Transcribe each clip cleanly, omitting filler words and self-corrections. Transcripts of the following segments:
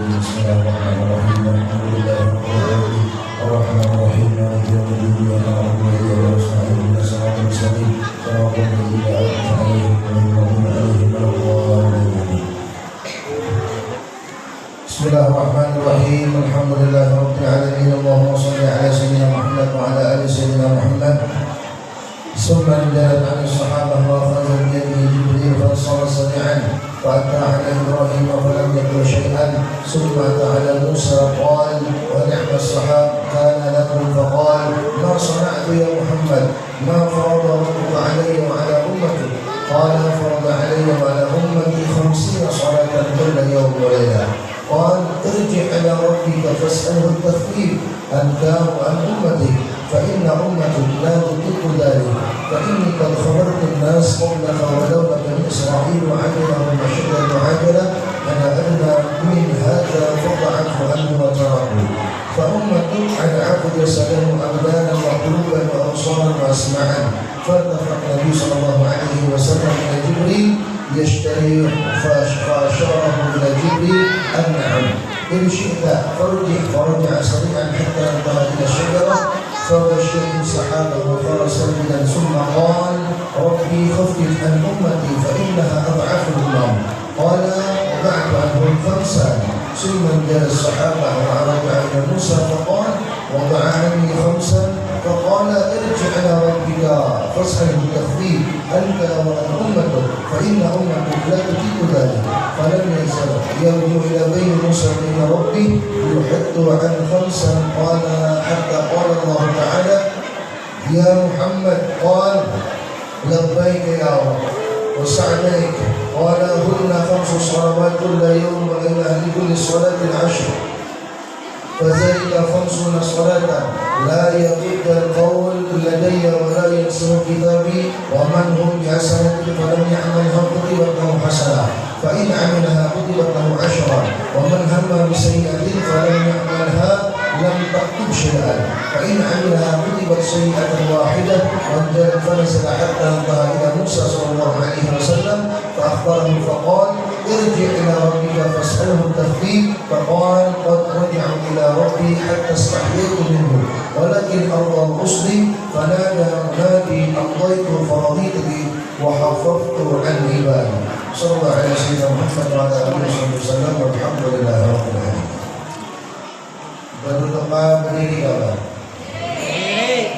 Bismillahirrahmanirrahim. Alhamdulillahirrahmanirrahim. Ar-Rahmanirrahim. Maliki yaumiddin. Iyyaka na'budu wa iyyaka nasta'in. Ihdinas siratal mustaqim. Siratal ladzina an'amta 'alaihim ghairil maghdubi 'alaihim waladdallin. Bismillahirrahmanirrahim. Alhamdulillahirabbil alamin. Allahumma shalli 'ala sayyidina Muhammad wa 'ala ali sayyidina Muhammad. ثم انزلت عن الصحابة وأخذ بيده جبريل فانصر سريعا فأتى على إبراهيم فلم يقل شيئا ثم أتى على موسى قال ونعم الصحاب كان لكم فقال ما صنعت يا محمد ما فرض ربك علي وعلى أمتي قال فرض علي وعلى أمتي 50 صلاة كل يوم وليلة قال ارجع إلى ربك فاسأله التثبيت أنت وعن أمتك فإن أمتك لا تطيق ذلك فإني قد خبرت الناس قبلك ولولا بني إسرائيل عجلهم أشد المعاجلة أنا أدنى من هذا فضعته عنه وتركوا فأمتك عن عبد يسأله أبدانا وقلوبا وأبصارا وأسماعا فارتفع النبي صلى الله عليه وسلم إلى جبريل يشتري فأشاره إلى جبريل النعم إن شئت فرجع سريعا حتى انتهى إلى الشجرة فبشرت سحابا وفار سلبا ثم قال ربي خفف عن أمتي فإنها أضعف الأمم قال وبعد عنهم 5 ثم انزل الصحابة ورجع إلى موسى فقال وضع عني 5 فقال ارجع إلى ربك فاسأله التخفيف أنت وأن أمتك فإن أمتك لا تطيق ذلك فلم يزل يرجع إلى بين موسى وبين ربي يحد عن 5 قال حتى قال الله تعالى يا محمد قال لبيك يا رب وسعديك قال هن 5 صلوات كل يوم وليلة لكل صلاة 10 فذلك 50 صلاة لا يقيد القول لدي ولا ينسى كتابي ومن هم بحسنة فلم يعملها كتبت له حسنة فإن عملها كتبت له 10 ومن هم بسيئة فلم يعملها لم تكتب شيئا فإن عملها كتبت سيئة واحدة فنزل حتى انتهى إلى موسى صلى الله عليه وسلم فأخبره فقال ارجع إلى ربك فاسأله التثبيت فقال قد رجعوا إلى ربي حتى استحييت منه ولكن أرضى الرسل فنادى منادي أمضيت فرضيت بي وحفظت عن عبادي صلى الله عليه سيدنا محمد وعلى آله وسلم والحمد لله رب العالمين. Berduduk berdiri kawan.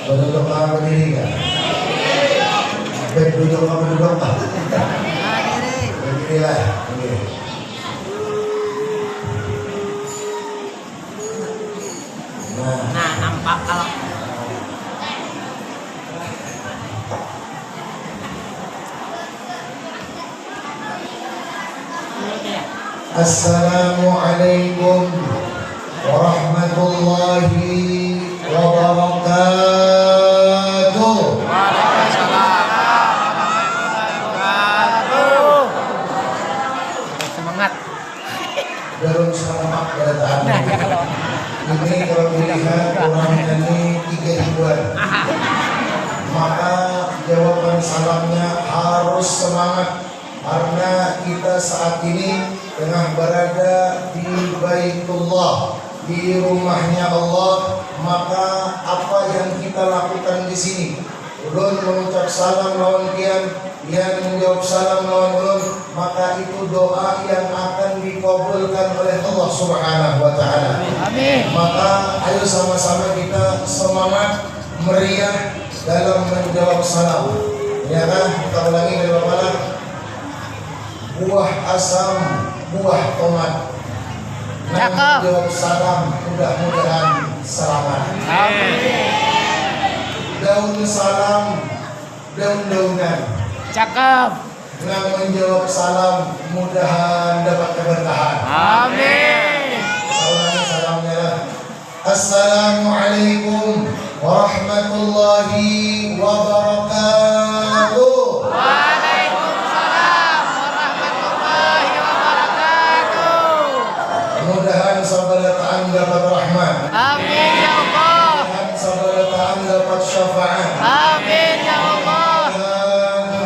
Berduduk berdiri kan? Berduduk berduduk. Berdirilah. Nah, nampak kalau Assalamualaikum warahmatullahi wabarakatuh. semangat. Dalam semangat kedatangan. Ini kalau dilihat orangnya ini 3 ribuan. Maka jawaban salamnya harus semangat karena kita saat ini tengah berada di Baitullah, di rumahnya Allah. Maka apa yang kita lakukan di sini? Ulun mengucap salam lawan kian, yang menjawab salam lawan ulun, maka itu doa yang akan dikabulkan oleh Allah Subhanahu wa taala. Amin. Maka ayo sama-sama kita semangat meriah dalam menjawab salam. Ya kan? Kita ulangi dari bawah. Buah asam, buah tomat. Cakep. Menjawab salam, mudah-mudahan selamat. Amin. Daun salam, daun-daunan. Cakep. Yang menjawab salam, mudahan dapat keberkahan. Amin. Ulangi salamnya. Assalamualaikum warahmatullahi wabarakatuh. Waalaikumsalam warahmatullahi wabarakatuh. Mudahan sabaratan dapat rahmat. Amin ya Allah. Mudahan sabaratan dapat syafaat. Amin ya Allah.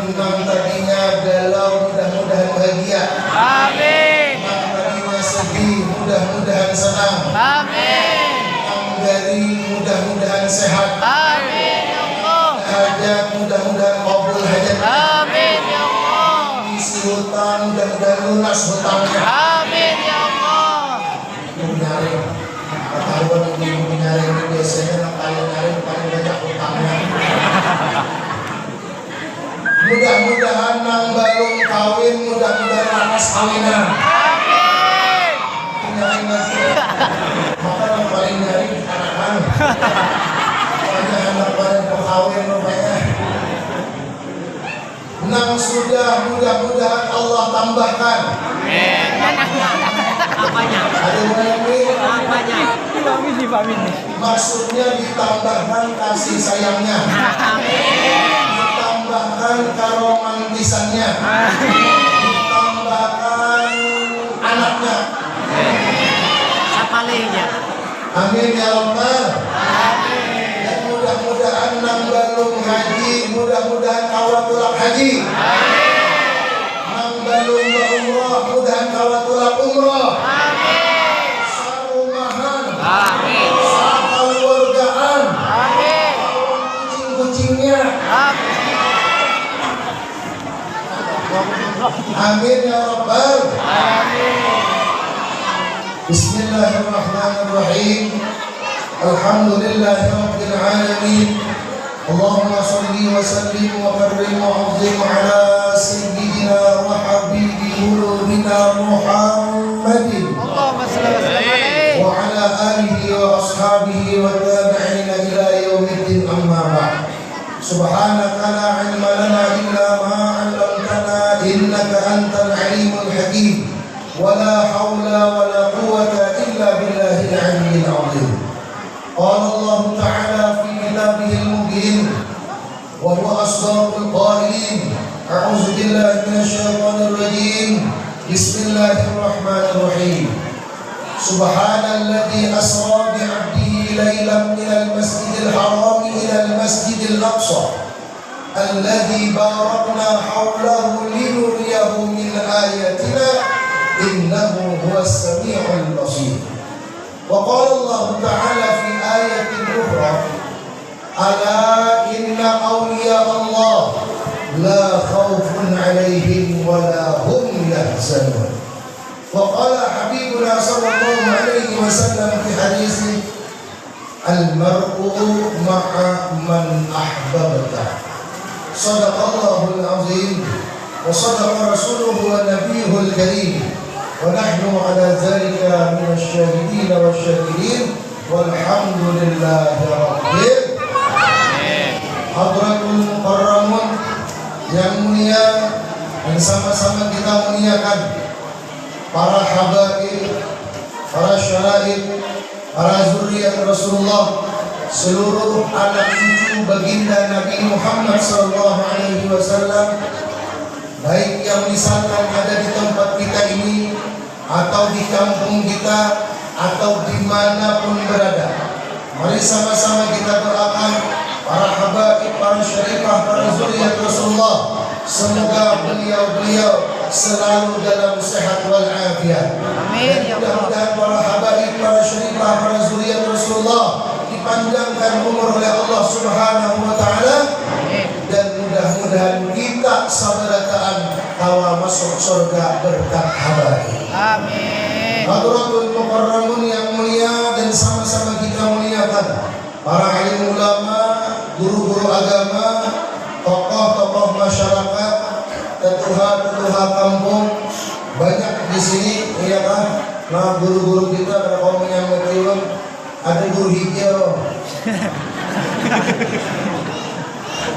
Tentang tadinya galau mudah-mudahan bahagia. Amin. Tentang tadinya mudah-mudahan senang. Amin. Anggari mudah-mudahan sehat. Amin ya Allah. Hajat mudah-mudahan kabul hajat. Amin ya Allah. Isi hutang mudah-mudahan lunas hutangnya. Amin ya Allah. Menyaring, ketahuan ibu menyaring ini biasanya yang paling nyaring paling banyak hutangnya. Mudah-mudahan nang balung kawin, mudah-mudahan laras kawinan. Amin. Nyaring lagi. Maka yang paling nyaring anak-anak. Banyak anak pada kawin rupanya. Nang sudah mudah-mudahan Allah tambahkan. Amin. Apanya? Ada yang ini Apanya? maksudnya ditambahkan kasih sayangnya. Amin. Ditambahkan keromantisannya. Ditambahkan anaknya. Siapa lainnya? Amin ya Allah. Amin. Dan mudah-mudahan nang balung haji, mudah-mudahan kawat tulak haji. Nang balung umrah, mudahan kawat tulak umrah. Amin. Sarumahan, Amin. sakeluargaan, Amin. kucing-kucingnya. Amin. Amin ya Rabbal. Amin. Bismillahirrahmanirrahim. Alhamdulillahi Rabbil Alamin. Allahumma salli wa sallim wa karrim wa azim ala sayyidina wa habibi qulubina Muhammadin Allahumma shalli wa sallim alaihi. wa ala alihi wa ashabihi wa tabi'ina ila yaumiddin amma ba'd. Subhanaka la ilma lana illa ma 'allamtana innaka antal alimul hakim. ولا حول ولا قوة إلا بالله العلي العظيم. قال الله تعالى في كتابه المبين وهو أصدق القائلين. أعوذ بالله من الشيطان الرجيم. بسم الله الرحمن الرحيم. سبحان الذي أسرى بعبده ليلا من المسجد الحرام إلى المسجد الأقصى الذي باركنا حوله لنريه من آياتنا إنه هو السميع البصير. وقال الله تعالى في آية أخرى ألا إن أولياء الله لا خوف عليهم ولا هم يحزنون. وقال حبيبنا صلى الله عليه وسلم في حديثه المرء مع من أحببته. صدق الله العظيم وصدق رسوله ونبيه الكريم ونحن على ذلك من الشاهدين والشاكرين والحمد لله رب العالمين. Hadratul Mukarramun yang mulia, dan sama-sama kita muliakan para habaib, para syaraib, para zuriat Rasulullah, seluruh anak cucu baginda Nabi Muhammad SAW, baik yang misalkan ada di tempat kita ini atau di kampung kita atau dimanapun berada. Mari sama-sama kita doakan para habaib, para syarifah, para zuriat Rasulullah, semoga beliau-beliau selalu dalam sehat wal afiat. Amin ya Allah. Mudah-mudahan para habaib, para syarifah, para zuriat Rasulullah dipanjangkan umur oleh Allah Subhanahu wa taala, dan mudah-mudahan kita sabarataan tawa masuk surga berkat habaib. Amin. Hadratul Mukarramun yang mulia, dan sama-sama kita muliakan para alim ulama, guru-guru agama, tokoh-tokoh masyarakat, tetuha-tetuha kampung, banyak di sini, iya kan? Nah, guru-guru kita pada kaum yang berkeliling, ada guru hijau.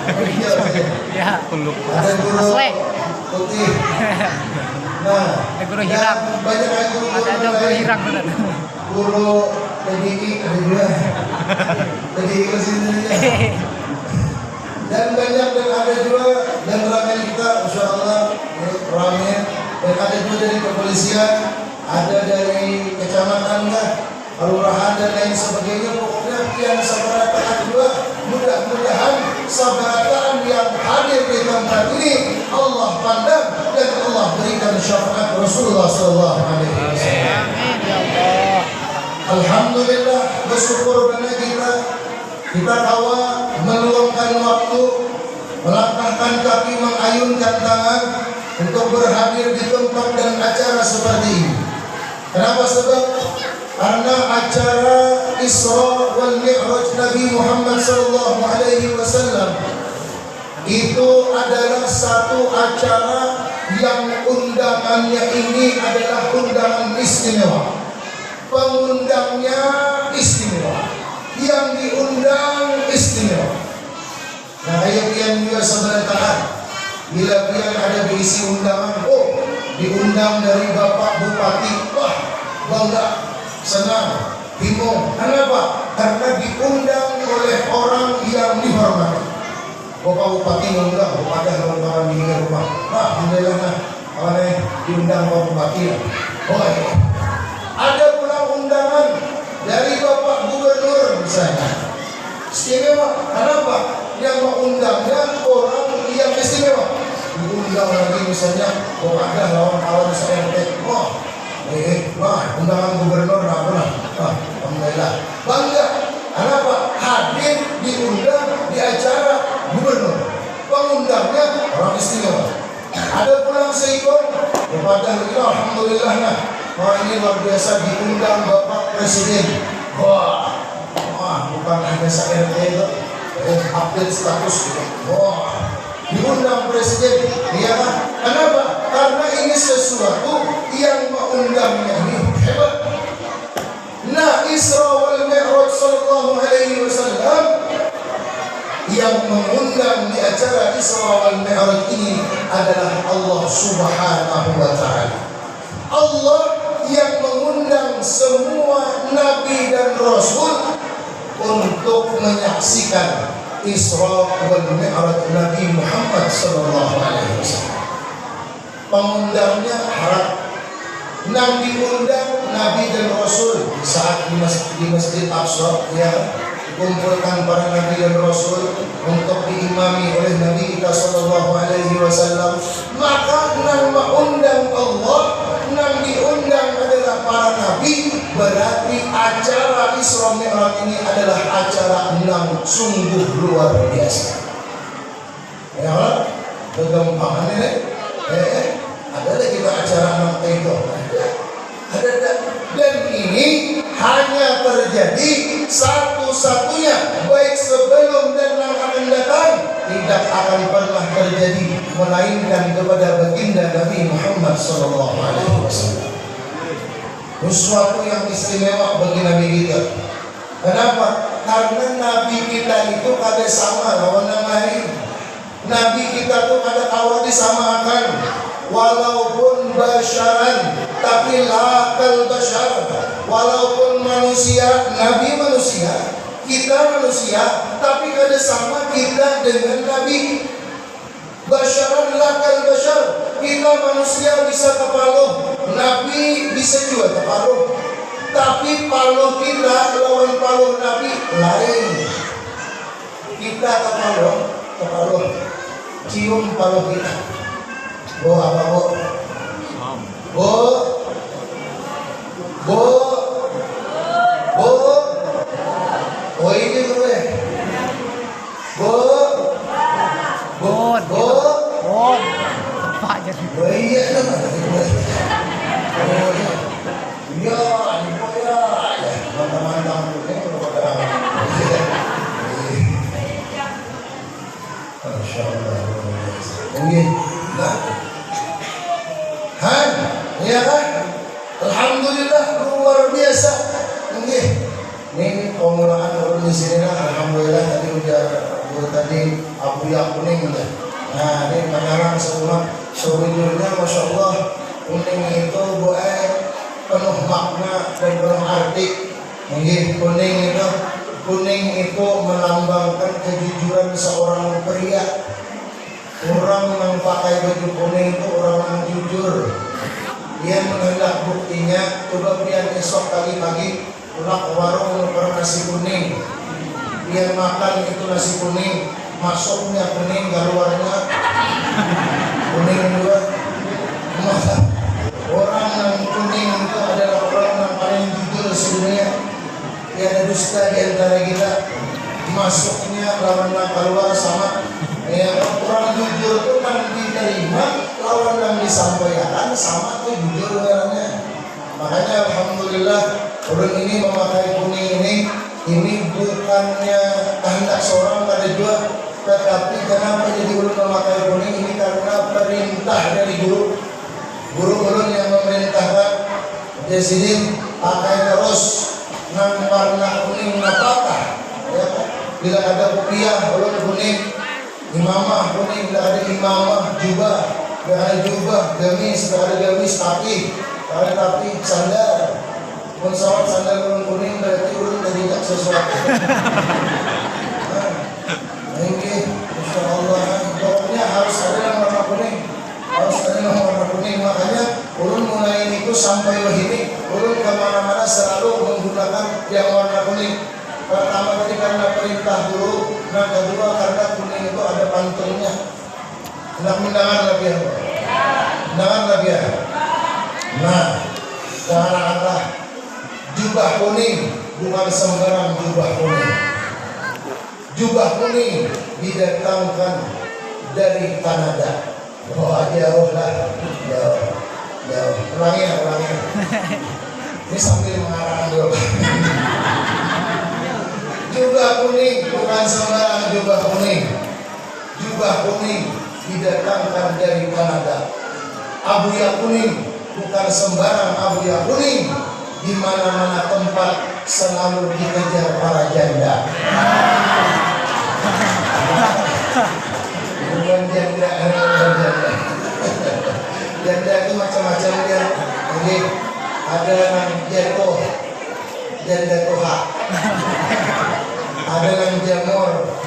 Hijau saja. Ya. Ada guru Asli. putih. Nah, Ada guru hirang. dan banyak lagi guru-guru Ada guru lain. hirang benar. Guru PDI ada dua. PDI ke sini. Dan banyak, dan ada juga, dan ramai kita, insya Allah ramai, dan ada juga dari kepolisian, ada dari kecamatan lah, kelurahan dan lain sebagainya. Pokoknya yang sabarataan juga, mudah-mudahan sabarataan yang hadir di tempat ini Allah pandang dan Allah berikan syafaat Rasulullah SAW. Amin ya Allah. Alhamdulillah, bersyukur karena kita kawa meluangkan waktu, melangkahkan kaki, mengayunkan tangan untuk berhadir di tempat dan acara seperti ini. Kenapa? Sebab karena acara Isra wal Mi'raj Nabi Muhammad sallallahu alaihi wasallam itu adalah satu acara yang undangannya ini adalah undangan istimewa. Pengundangnya istimewa, yang diundang istimewa. Nah, kayak pian juga sebenarnya bila pian ada berisi undangan, oh diundang dari Bapak Bupati, wah bangga, senang, bingung. Kenapa? Karena diundang oleh orang yang dihormati. Bapak Bupati mengundang, ada orang di rumah. Alhamdulillah, nah, diundang Bapak Bupati. Oh iya. Ada pula undangan dari Bapak Gubernur misalnya. Istimewa. Kenapa? Yang mengundangnya orang yang istimewa. Diundang lagi misalnya, oh ada lawan-lawan saya wah, undangan gubernur apa? Alhamdulillah. Bangga. Kenapa? Hadir diundang di acara gubernur. Pengundangnya orang istimewa. Ada pulang seikon kepada kita, alhamdulillah nah. Wah, ini luar biasa diundang Bapak Presiden. Wah, bukan hanya se-RT itu, update status gitu. Wah, diundang Presiden. Iya kan? Kenapa? Karena ini sesuatu yang mengundangnya ini hebat. Nah, Isra wal Mi'raj sallallahu alaihi wasallam yang mengundang di acara Isra wal Mi'raj ini adalah Allah Subhanahu wa taala. Allah yang mengundang semua nabi dan rasul untuk menyaksikan Isra wal Mi'raj Nabi Muhammad sallallahu alaihi wasallam. Pengundangnya harap yang diundang nabi dan rasul saat di Masjid Aqsa, ya, kumpulkan para nabi dan rasul untuk diimami oleh Nabi kita sallallahu alaihi wasallam. Maka nang mengundang Allah, nang diundang adalah para nabi, berarti acara Isra Mi'raj ini adalah acara yang sungguh luar biasa. Ya, kegampangan ini ada lagi acara yang itu. Ada, dan ini hanya terjadi satu-satunya, baik sebelum dan yang akan datang, tidak akan pernah terjadi melainkan kepada baginda Nabi Muhammad sallallahu alaihi wasallam. Sesuatu yang istimewa bagi Nabi kita. Kenapa? Karena Nabi kita itu kada sama lawan yang lain. Nabi kita tuh kada kawan disamakan. Walaupun basyaran, tapi lakal basyar. Walaupun manusia, Nabi manusia, kita manusia, tapi kada sama kita dengan Nabi. Basyaran lakal basyar. Kita manusia bisa kepaluh, Nabi bisa juga kepaluh. Tapi paluh kita lawan paluh Nabi lain. Kita kepaluh, cium paluh kita. Bo apa bo? Oh ini gue. Bon. Apa aja sih? Oh iya nama. Oh iya. Iya, ibu ya. Mantap-mantap ini kalau pada. Masyaallah. Oke. Nah. Han, ya kan? Alhamdulillah luar biasa. Oke. Ini pemulaan orang di sini lah. Alhamdulillah tadi abu yang kuning udah. Nah, ini panyalan semua sejujurnya, masya Allah, kuning itu buat penuh makna dan penuh arti. Ini kuning itu melambangkan kejujuran seorang pria. Orang yang pakai baju kuning itu orang yang jujur. Dia menghendak buktinya. Coba dia esok pagi-pagi pulang ke warung untuk nasi kuning. Dia makan itu nasi kuning, masuknya kuning, keluarnya kuning juga. Masa orang yang kuning itu adalah orang yang paling jujur sedunia. dusta di antara kita, masuknya lawan keluar sama. Ya, orang jujur itu kan diterima, lawan yang disampaikan sama tuh jujur orangnya. Makanya alhamdulillah orang ini memakai kuning ini bukannya kehendak seorang pada jua, tetapi kenapa jadi ulun memakai kuning ini karena perintah dari guru ulun yang memerintahkan. Jadi pakai terus nang warna kuning apakah ya, bila ada kopiah ulun kuning, imamah kuning, bila ada imamah jubah, bila ada jubah gamis, bila ada gamis tapi sandal pun sandal ulun kuning berarti ulun dari tak sesuatu. Ini insya Allah pokoknya harus ada yang warna kuning, harus ada yang warna kuning. Makanya ulun mulai itu sampai begini ulun kemana-mana selalu menggunakan yang warna kuning. Pertama tadi karena perintah guru, yang kedua karena kuning itu ada pantunnya. Hendak mendengar lagi ya, mendengar lagi ya. Nah, jangan jubah kuning bukan sembarang jubah kuning. Jubah kuning didatangkan dari Kanada. Oh jauh lah, jauh. Ulangi. Ini sambil mengarang dulu. Jubah kuning bukan sembarang jubah kuning. Jubah kuning didatangkan dari Kanada. Abuya kuning bukan sembarang abuya kuning. Di mana-mana tempat selalu dikejar para janda. Bukan janda. Janda itu macam-macam dia. Jadi ada yang janda toha. Ada yang jamur,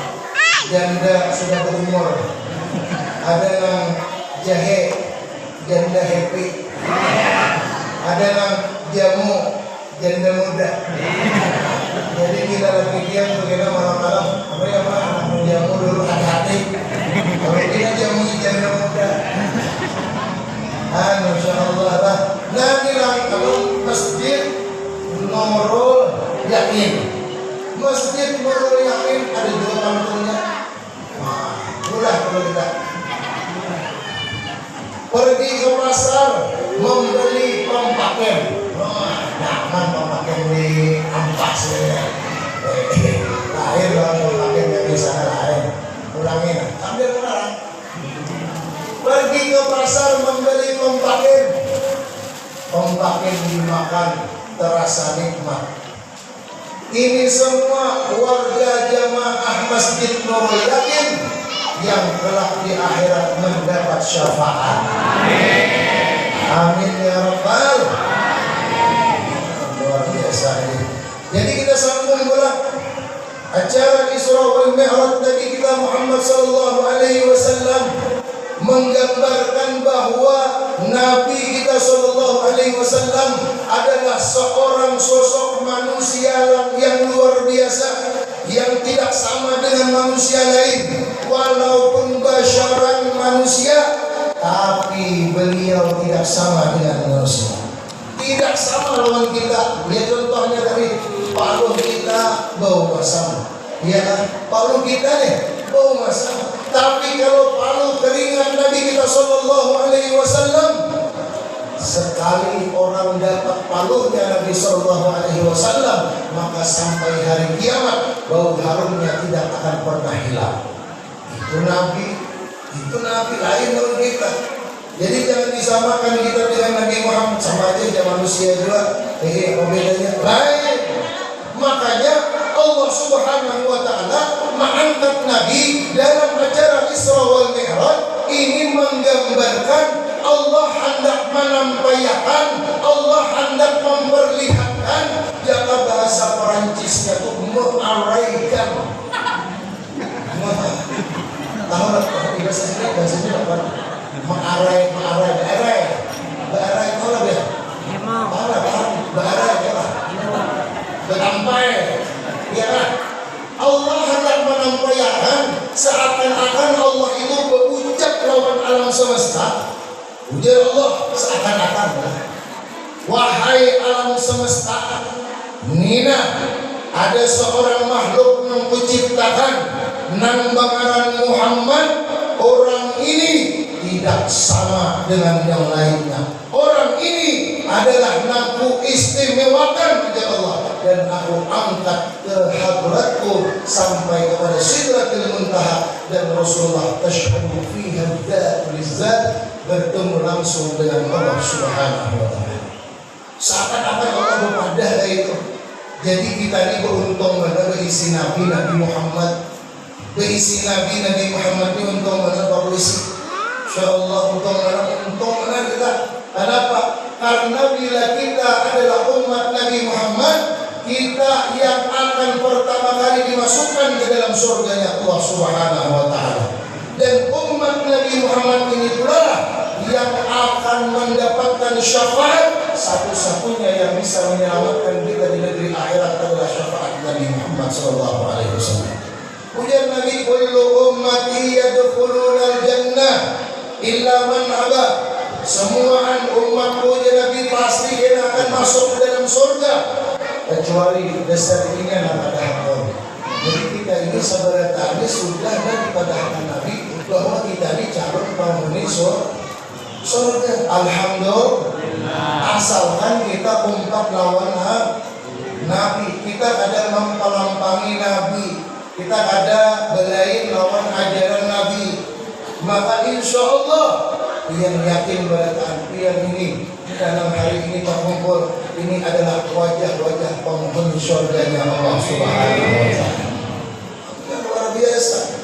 janda sudah berumur. Ada yang jahe, janda happy. Ada yang jamu, janda muda. Jadi kita lagi diam begitu malam-malam, apa ya Pak, jamu dulu hati-hati. Kalau kita jamu janda muda, Masya Allah lah. Nah bilang kalau masjid Nurul Yakin, masjid Nurul Yakin ada dua pantunnya. Mudah kalau kita pergi ke pasar membeli pempaken. Jangan pempaken di ampas ya. Lahir lah pempaken yang di sana lain. Ulangin, sambil ulang. Pergi ke pasar membeli pempaken. Pempaken dimakan terasa nikmat. Ini semua warga jamaah Masjid Nurul Yakin yang kelak di akhirat mendapat syafaat. Amin ya rabbal. Luar biasa ini. Jadi kita sambung bola acara Isra wal Mi'raj Nabi kita Muhammad sallallahu alaihi wasallam menggambarkan bahwa Nabi kita sallallahu alaihi wasallam adalah seorang sosok manusia yang luar biasa, yang tidak sama dengan manusia lain. Walaupun basyaran manusia, tapi beliau tidak sama dengan manusia. Tidak sama lawan kita. Ya contohnya tadi, paluh kita bau masam. Ya kan? Paluh kita nih bau masam. Tapi kalau paluh keringat Nabi kita sallallahu alaihi wasallam, sekali orang dapat paluhnya Nabi sallallahu alaihi wasallam, maka sampai hari kiamat bau harumnya tidak akan pernah hilang. Itu Nabi lain dari kita. Jadi jangan disamakan kita dengan Nabi Muhammad, sama aja dia manusia juga. Bedanya lain. Makanya Allah Subhanahu wa taala mengangkat Nabi dalam acara Isra wal Mi'raj ini menggambarkan Allah hendak menampakkan, Allah hendak memperlihatkan, jika bahasa Perancisnya itu mengaraikan. Tahu bahasa ini apa? Mengarai itu lah ya. Berampai, ya kan? Allah hendak menampakkan seakan-akan Allah itu berucap lawan alam semesta. Ujar Allah seakan-akan, wahai alam semesta, Nina, ada seorang makhluk yang kuciptakan nang bakaran Muhammad, orang ini tidak sama dengan yang lainnya. Orang ini adalah naku istimewakan oleh Allah, dan aku angkat ke hadratku sampai kepada Sidratul Muntaha, dan Rasulullah tashhadu fiha dzatul izzat, bertemu langsung dengan Allah Subhanahu wa taala. Seakan-akan Allah berpadah itu. Jadi kita ini beruntung pada berisi Nabi Muhammad. Berisi Nabi Muhammad ini untung mana berisi. Insyaallah untung mana kita. Kenapa? Karena bila kita adalah umat Nabi Muhammad, kita yang akan pertama kali dimasukkan ke dalam surganya Allah Subhanahu wa taala. Dan umat Nabi Muhammad ini pula yang akan mendapatkan syafaat. Satu-satunya yang bisa menyelamatkan kita di negeri akhirat adalah syafaat Nabi Muhammad sallallahu alaihi wasallam. Ujar Nabi, kullu ummati yadkhuluna al-jannah illa man aba. Semua umatku ya Nabi pasti yang akan masuk ke dalam surga kecuali dasar ini yang ada hakul. Jadi kita ini saudara tadi sudah daripada hak Nabi bahwa kita ini calon penghuni surga. Alhamdulillah. Asalkan kita ungkap lawan Nabi, kita kadang mempelampangi Nabi, kita kadang belain lawan ajaran Nabi, maka insya Allah yang yakin berkata yang ini dalam hari ini terkumpul ini adalah wajah-wajah penghuni surganya Allah Subhanahu wa taala. Yang luar biasa.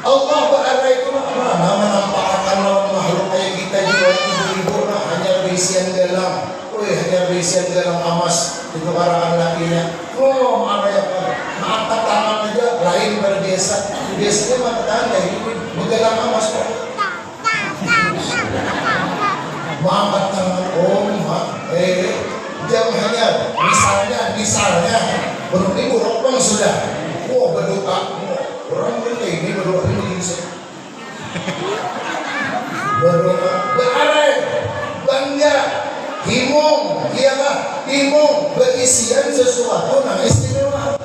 Allah berada itu mana menampakkan lawan makhluk kayak kita juga ibu-ibu hanya berisian dalam, hanya berisian dalam emas itu karangan lakinya. Oh, ada yang angkat tangan aja lain berbiasa. Biasanya mata tangan kayak gitu bergelang emas kok. Mengangkat tangan, jam hanya misalnya berarti buruk sudah. Berdoa, orang ini berdoa ini berdoa, berarti bangga, himung berisian sesuatu yang istimewa.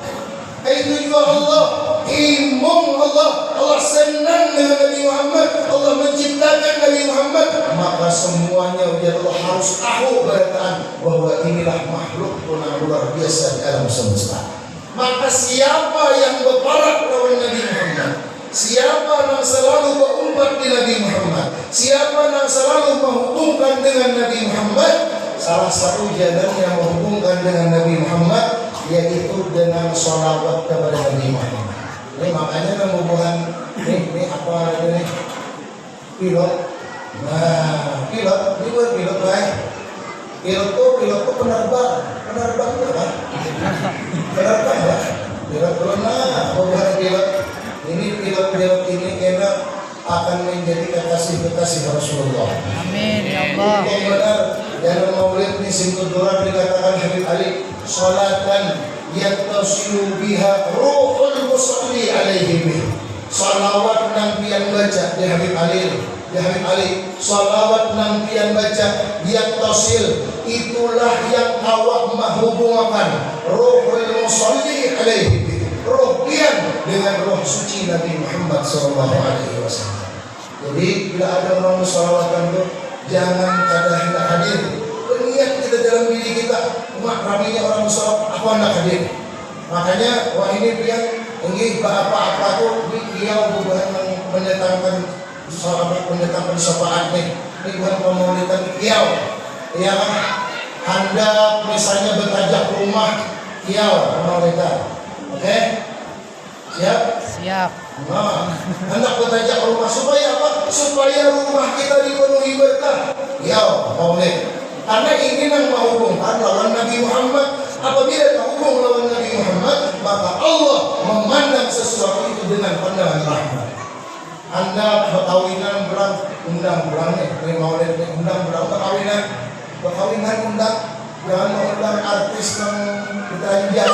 Itu juga Allah, himung Allah senang dengan Nabi Muhammad, Allah menciptakan Nabi Muhammad, maka semuanya Allah harus tahu berkata bahwa inilah makhluk yang luar biasa di alam semesta. Maka siapa yang berparak lawan Nabi Muhammad, siapa yang selalu berumpat di Nabi Muhammad, siapa yang selalu menghubungkan dengan Nabi Muhammad, salah satu jalan yang menghubungkan dengan Nabi Muhammad yaitu dengan sholawat kepada Nabi Muhammad. Ini makanya pembubuhan ini apa ini pilot. Nah, pilot ini buat pilot baik. Pilot tuh penerbang itu kan? Penerbang lah. Pilot pembubuhan pilot. Ini pilot ini kena akan menjadi kekasih Rasulullah. Amin ya Allah. Itu benar. Dalam maulid ini Simtul Durar dikatakan Habib Ali, salatan yattasilu biha ruhul musalli alaihi bih. Salawat nang pian baca di Habib Ali, salawat nang pian baca yattasil, itulah yang awak menghubungkan ruhul musalli alaihi bih. Roh pian dengan roh suci Nabi Muhammad sallallahu alaihi wasallam. Jadi bila ada orang salawatan itu jangan kada hendak hadir. Berniat kita dalam diri kita, umat ramainya orang salawat, aku hendak hadir. Makanya wah ini pian enggih apa-apa tuh dia bukan mendatangkan syafaat nih. Ini bukan pemaulidan kiau. Ya kan? Anda misalnya bertajak rumah kiau pemaulidan. Oke? Siap. Nah, hendak bertajak rumah supaya apa? Supaya rumah kita dipenuhi berkah. Ya, maulid. Karena ini yang menghubungkan lawan Nabi Muhammad. Apabila terhubung lawan Nabi Muhammad, maka Allah memandang sesuatu itu dengan pandangan rahmat. Anda perkawinan undang ini maulid undang perkawinan undang, jangan mengundang artis yang berjanjian.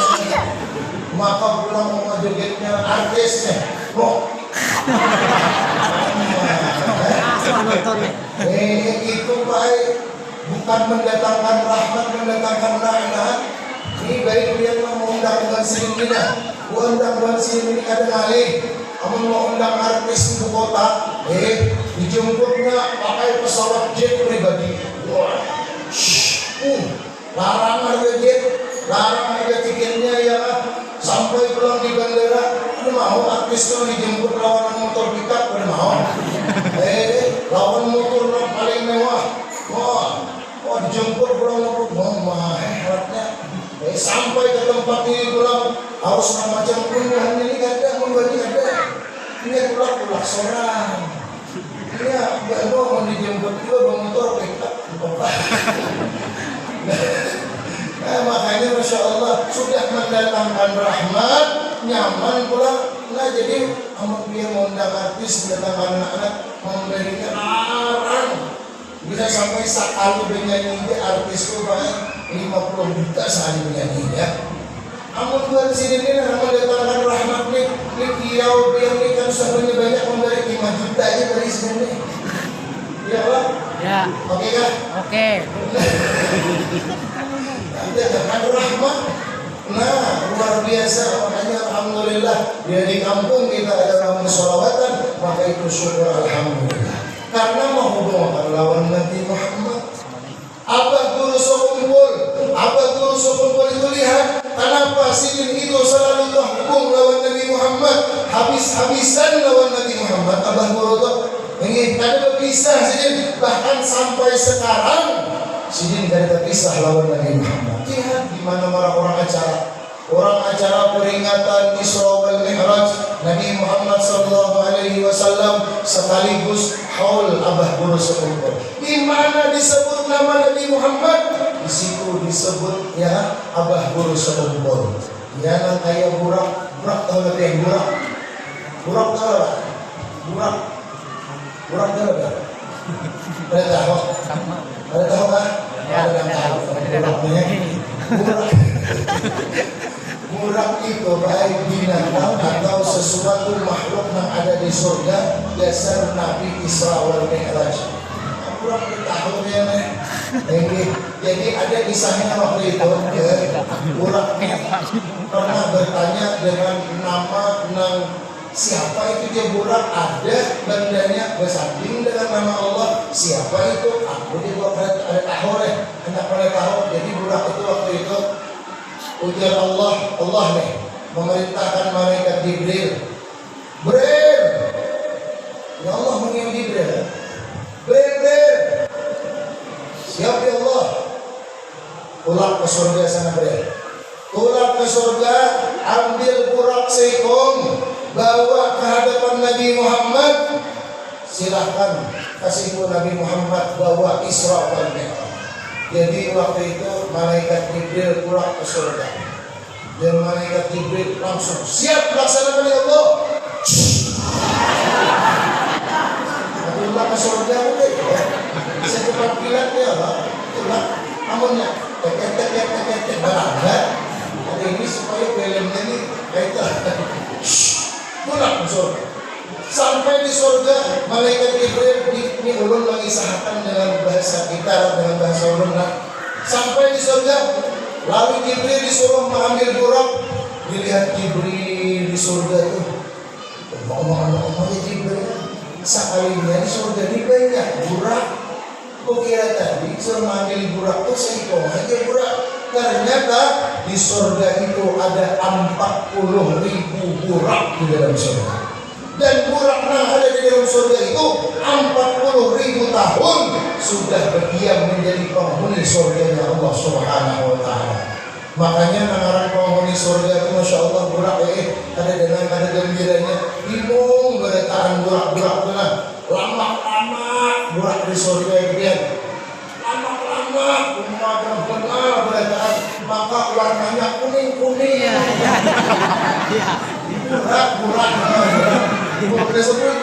Maka pulang mau jogetnya artisnya loh. Itu baik, bukan mendatangkan rahmat, mendatangkan laknat. Ini baik dia mau undang sini mina, undang sini ini ada ngalih. Kamu mau undang artis ibu kota, dijemputnya pakai pesawat jet pribadi. Wah, larang harga jet, larang harga tiketnya ya. Sampai pulang di bandara, udah mau artis kalau dijemput lawan motor pickup, udah mau. Lawan motor yang paling mewah, wah dijemput pulang motor, hebatnya. Sampai ke tempat ini pulang harus macam pun ini ada membagi ada. Ini pulang seorang. Ini mau dijemput juga bawa motor pickup. Makanya Masya Allah sudah mendatangkan rahmat, nyaman pula. Nah jadi kamu dia mau undang artis, mendatangkan anak-anak, memberikan larang. Bisa sampai sekali bernyanyi artis itu bayar 50 juta sekali bernyanyi ya. Kamu buat sini nih, kamu mendatangkan rahmat nih. Ini kiau biar ini kan sudah banyak memberi 5 juta aja dari sini. Iya Pak? Ya. Oke kan? Oke. Mendatangkan rahmat. Nah luar biasa, makanya alhamdulillah di kampung kita ada orang sholawatan, maka itu syukur alhamdulillah. Karena menghubungkan lawan Nabi Muhammad. Abah guru sekumpul itu lihat kenapa sidin itu selalu terhubung lawan Nabi Muhammad, habis-habisan lawan Nabi Muhammad. Abah guru itu ingin kada berpisah sidin, bahkan sampai sekarang sidin kada terpisah lawan Nabi Muhammad. Lihat di mana orang acara peringatan Isra wal Mi'raj Nabi Muhammad sallallahu alaihi wasallam sekaligus haul Abah guru sekumpul. Di mana disebut nama Nabi Muhammad, di situ disebut ya Abah guru sekumpul. Jangan kayak burak tahu nggak yang burak tahu apa? Burak tahu nggak? Ada tahu? Ada tahu kan? Ada tahu. Burak itu baik binatang atau sesuatu makhluk yang ada di surga dasar Nabi Isra wal Mi'raj. Burak tahu dia nih. Jadi ada kisahnya waktu itu Burak pernah bertanya dengan nama siapa itu dia Burak, ada bandanya bersanding dengan nama Allah. Siapa itu? Aku dia ada tahu deh, anak pada tahu. Jadi Burak itu waktu itu ujar Allah nih memerintahkan malaikat Jibril. Ya Allah mengirim Jibril. Siap ya Allah. Pulang ke surga sana Pulang ke surga, ambil Burak seekor, bawa ke hadapan Nabi Muhammad. Silahkan kasih Nabi Muhammad bawa Isra wal Mi'raj. Jadi waktu itu malaikat Jibril pulang ke surga. Dan malaikat Jibril langsung siap melaksanakan ya Allah. Tapi pulang ke surga secepat kilat ya Allah. Itulah amunnya tek berangkat. Hari ini supaya filmnya ini kayak pulang ke surga. Sampai di surga, malaikat Jibril ini ulun mengisahkan dengan bahasa kita, dengan bahasa ulun. Sampai di surga, lalu Jibril disuruh mengambil Burak. Dilihat Jibril di surga itu, omong-omongnya Jibril. Sekalinya di surga ini banyak Burak. Kok kira tadi suruh mengambil Burak itu seikong aja Burak. Ternyata di surga itu ada 40.000 Burak di dalam surga. Dan Burak yang ada di dalam surga itu 40.000 tahun sudah berdiam menjadi penghuni surganya Allah Subhanahu wa Ta'ala. Makanya nangaran penghuni surga itu Masya Allah Burak ada dengan ada gembiranya. Bingung berdataan Burak itu lama-lama Burak di surga itu dia lama-lama benar berdataan, maka warnanya kuning-kuning. Burak Bukan sebut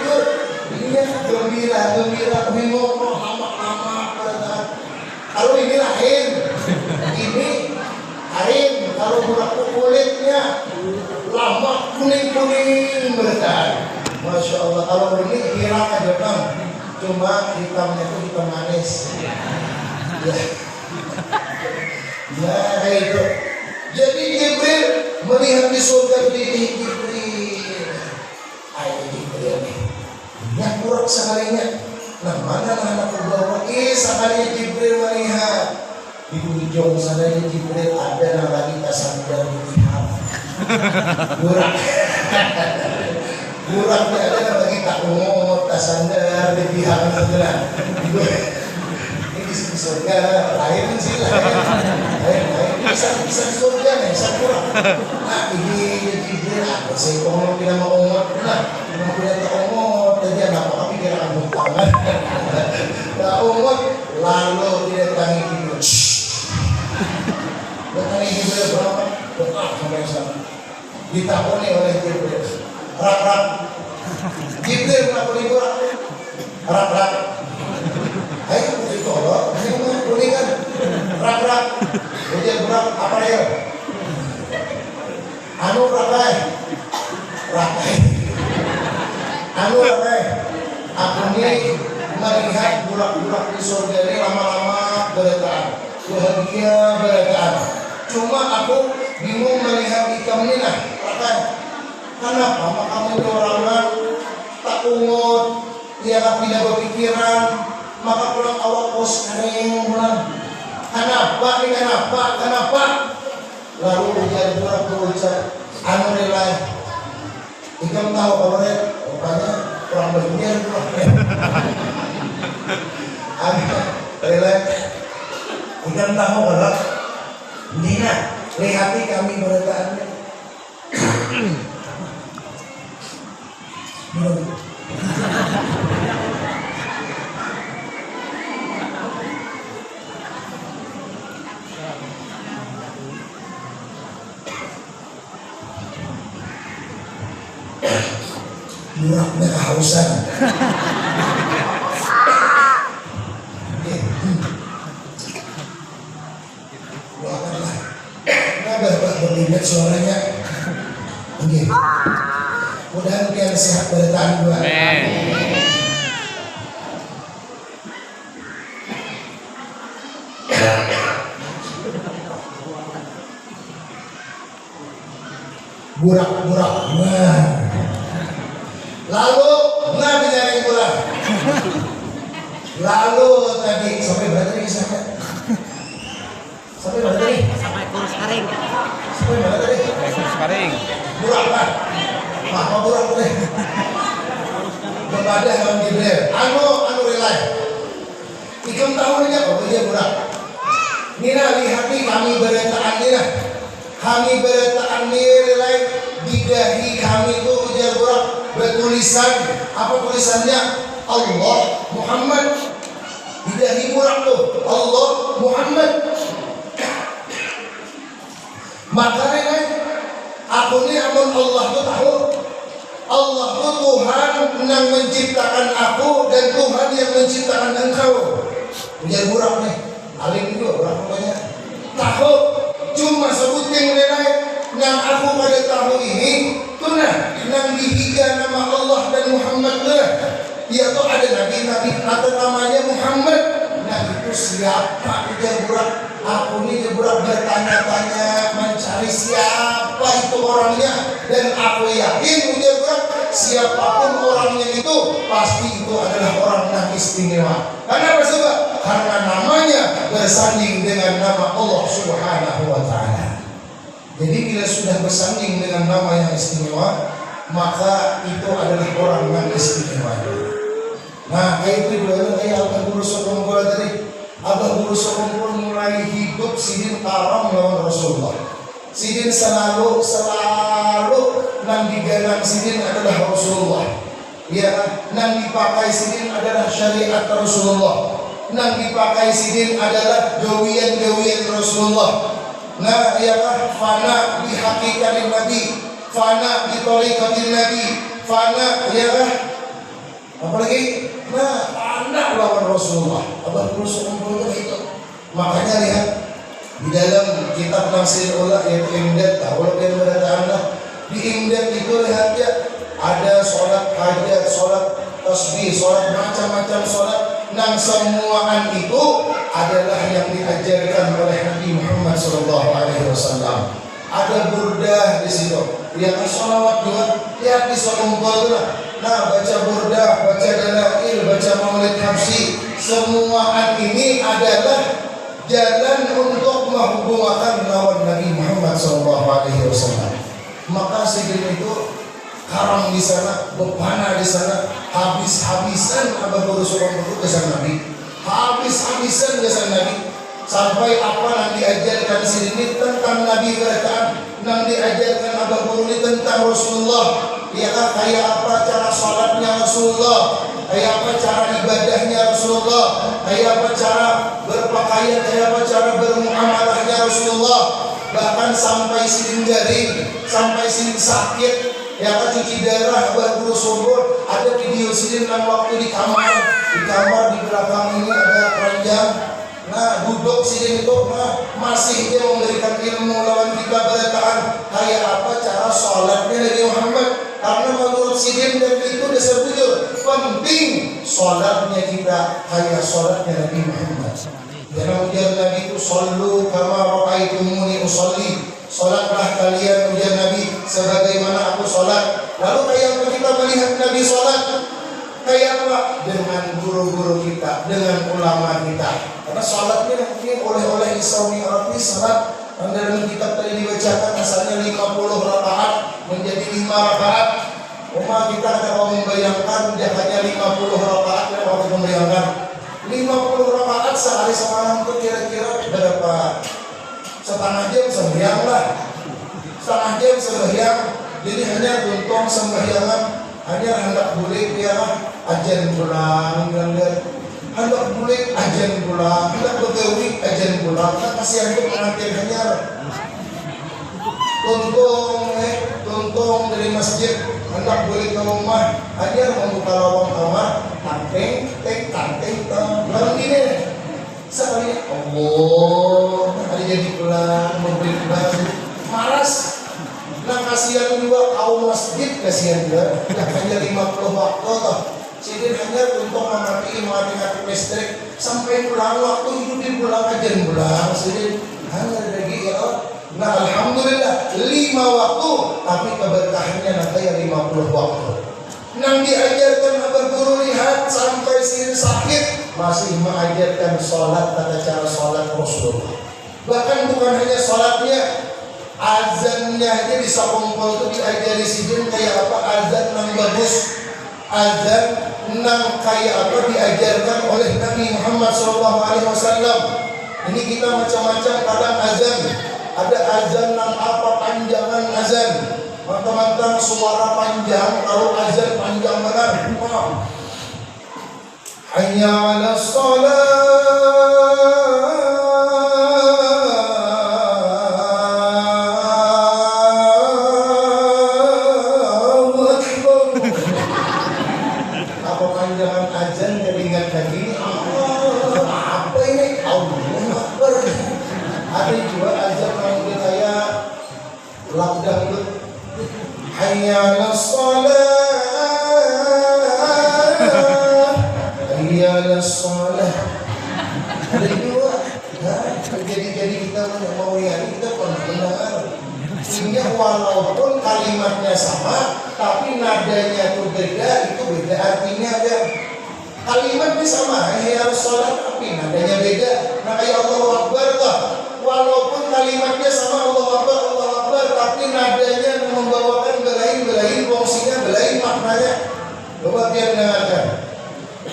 dia gembira, bingung, lama-lama pada. Kalau ini lain, kalau Burak kulitnya lama kuning-kuning berdan. Masya Allah, kalau ini hilang aja kan, cuma hitamnya itu hitam manis. Ya kayak itu. melihat di surga di Jibril. Ayo Jibril nih. Yang kurang sekalinya. Nah mana anak bawa sekalinya Jibril melihat. Di ujung sana Jibril ada yang lagi tasandar di pihak. Burak. Buraknya ada yang lagi tak umur tasandar di pihak sebelah. Ini di surga lain sih lain bisa surga nih bisa kurang. Nah ini Jibril apa sih kalau kita mau umur nah mau kita tak umur jadi apa pikir akan tangan. Tak umur lalu dia tangi Jibril. Datangi Jibril berapa? Doa sampai sana. Ditakoni oleh Jibril. Rak. Jibril menakoni Burak. Rak. Ayo putri tolong. Ayo kuningan. Rak. Kemudian Burak apa dia? Anu rakai. Anu rakai. Aku ini melihat burak-burak di surga ini lama-lama bergerak. Bahagia beragam. Cuma aku bingung melihat ikam ini nah, kenapa kamu ini orang tak umur, dia tidak berpikiran, maka pulang awak pos kering pulang. Kenapa? Lalu dia pulang berucap, anu nilai. Ikam tahu kabarnya, rupanya kurang berpikir pulang. Anu nilai. Ikan tahu kalau Nina lihati kami beritaannya. Buraknya kehausan. Berlibat suaranya. Oke. Mudah-mudahan kalian sehat pada tahun 2. Burak. Nah. Lalu mencari burak. Lalu tadi sampai berapa tadi kisahnya? Sampai mana tadi? Sampai kurus kering. Sampai mana tadi? Kurus kering. Burak kan? Apa burak tadi? Berbadah dengan Jibril. Anu relay. Ikam tahu aja kalau dia burak. Nina lihati kami beretaan Nina. Kami beretaan relay di dahi kami itu ujar burak bertulisan apa tulisannya? Allah Muhammad. Di dahi burak tuh Allah Muhammad. Makanya aku ni amun Allah tu tahu Allah tu Tuhan yang menciptakan aku dan Tuhan yang menciptakan engkau. Ujar burak nih alim juga burak pokoknya tahu cuma sebutin nilai yang aku pada tahu ini tu nah yang dihiga nama Allah dan Muhammad lah yaitu ada nabi atau namanya Muhammad. Nah itu siapa? Ujar burak aku ini burak bertanya-tanya mencari siapa itu orangnya dan aku yakin ujar burak siapapun orangnya itu pasti itu adalah orang yang istimewa. Kenapa sebab? Karena namanya bersanding dengan nama Allah Subhanahu wa Ta'ala. Jadi bila sudah bersanding dengan nama yang istimewa maka itu adalah orang yang istimewa. Nah itu juga kayak Abah Guru Sokong tadi. Abah Guru Sokong pun mulai hidup sidin karam lawan Rasulullah. Sidin selalu nang diganang sidin adalah Rasulullah. Ya, nang dipakai sidin adalah syariat Rasulullah. Nang dipakai sidin adalah gawian Rasulullah. Nah, ya fana bi hakikatin Nabi, fana bi tariqatin Nabi, fana ya apalagi nah anak lawan Rasulullah. Abah Guru Sokong itu. Makanya lihat di dalam kitab Nasir Ula yaitu Imdad, tahu yang berkata Anda di Imdad itu lihat ya ada sholat hajat, sholat tasbih, sholat macam-macam sholat. Nang semuaan itu adalah yang diajarkan oleh Nabi Muhammad SAW. ada burdah di situ. Ya kan sholawat juga, lihat di kumpul itu. Nah, baca burdah, baca dalail, baca maulid nafsi, semua ini adalah jalan untuk menghubungkan lawan Nabi Muhammad SAW. Maka segini itu karang di sana, bepana di sana, habis-habisan Abah Guru Subhan itu kesan Nabi, habis-habisan kesan Nabi, sampai apa yang diajarkan sini tentang Nabi berkata, yang diajarkan Abah Guru ini tentang Rasulullah. Ya kan, kayak apa cara sholatnya Rasulullah, kayak apa cara ibadahnya Rasulullah, kayak apa cara berpakaian, kayak apa cara bermuamalahnya Rasulullah. Bahkan sampai siling jaring, sampai siling sakit, ya kan cuci darah, Abah Guru Subhan. Ada video siling yang waktu di kamar di belakang ini ada keranjang. Nah, duduk siling itu, masih dia memberikan ilmu lawan kita berataan kayak apa cara sholatnya Nabi Muhammad. Karena menurut sidin dan itu dasar bujur penting sholatnya kita kayak sholatnya Nabi Muhammad. Jangan ujian Nabi itu sallu kama ra'aitumuni usolli, sholatlah kalian ujian Nabi sebagaimana aku sholat. Lalu kayak apa kita melihat Nabi sholat? Kayak apa? Dengan guru-guru kita, dengan ulama kita. Karena sholatnya mungkin oleh Isra Mi'raj sholat yang dalam kitab tadi dibacakan asalnya 50 rakaat menjadi 5 rakaat. Kita kalau membayangkan dia hanya 50 rakaat, dan waktu membayangkan 50 rakaat sehari semalam itu kira-kira berapa? Setengah jam sembahyang lah, setengah jam sembahyang. Jadi hanya untung sembahyangan hanya hendak boleh ya ajan pulang, hendak boleh ajan pulang, hendak begawi ajan pulang. Kan kasihan itu pengantin hanya tuntung dari masjid hendak boleh ke rumah hanya membuka lawang kamar tanteng lalu gini sekali Allah hari jadi pulang membeli pulang malas. Nah kasihan juga kaum masjid, kasihan juga hanya 50 waktu toh sidin hanya untuk mematikan listrik sampai pulang waktu itu di pulang aja pulang sidin hanya lagi ya. Nah alhamdulillah 5 waktu tapi keberkahannya nanti yang 50 waktu. Nang diajarkan Abah Guru lihat sampai sini sakit masih mengajarkan sholat tata cara sholat Rasulullah. Bahkan bukan hanya sholatnya, azannya aja bisa kumpul itu diajari sidin kayak apa azan nang bagus, azan nang kayak apa diajarkan oleh Nabi Muhammad SAW. Ini kita macam-macam kadang azan. Ada azan yang apa panjangan azan, teman-teman suara panjang, kalau azan panjang banget. Hayya 'alas shalah, apa panjangan azan jadi ingat lagi. Apa ini? Allahu Akbar. Ada juga azan yang kayak lagu dangdut. Hayya 'alas shalah, hayya 'alas shalah. Ada juga. Jadi kita mau kita pendengar. Sehingga walaupun kalimatnya sama, tapi nadanya itu beda artinya ada. Kalimatnya sama, hayya 'alas shalah, tapi nadanya beda. Nah kayak Allahu Akbar toh. Walaupun kalimatnya sama Allahu Akbar, tapi nadanya membawakan belain, fungsinya belain maknanya. Coba dia dengarkan.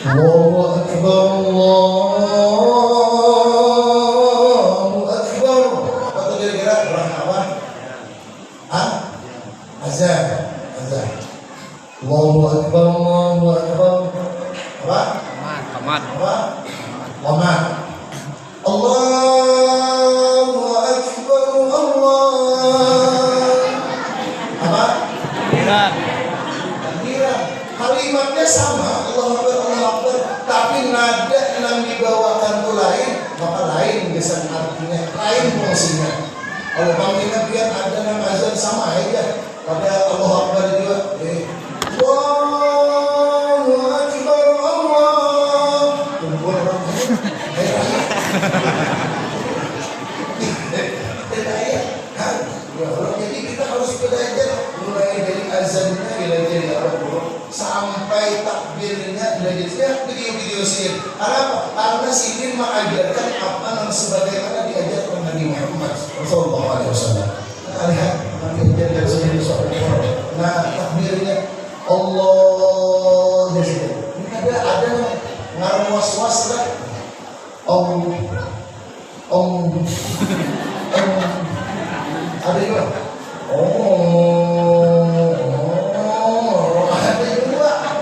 Allahu Akbar, Allahu Akbar. Apa tuh kira-kira orang apa? Azan. Allahu Akbar, Allahu Akbar. Apa? Qamat. Apa? Qamat. Allahu Akbar, Allah. Apa? Takbiran. Kalimatnya sama, Allahu Akbar, tapi nada yang dibawakan itu lain, maka lain kesan artinya, lain fungsinya. Kalau panggilan biar ada yang azan sama aja, pada Allahu Akbar juga. Allahu Akbar, Allah. Kumpul orang. Ya Allah, jadi kita harus belajar mulai dari azannya belajar ya Allah sampai takbirnya belajar video-video sihir. Kenapa? Karena sihir mengajarkan apa yang sebagaimana diajarkan Nabi Muhammad SAW. Nah, lihat, nanti ajarkan sihir soal. Nah, takbirnya Allah ya sih. Ini ada ngaruh was-was lah. Ada juga. Ada juga.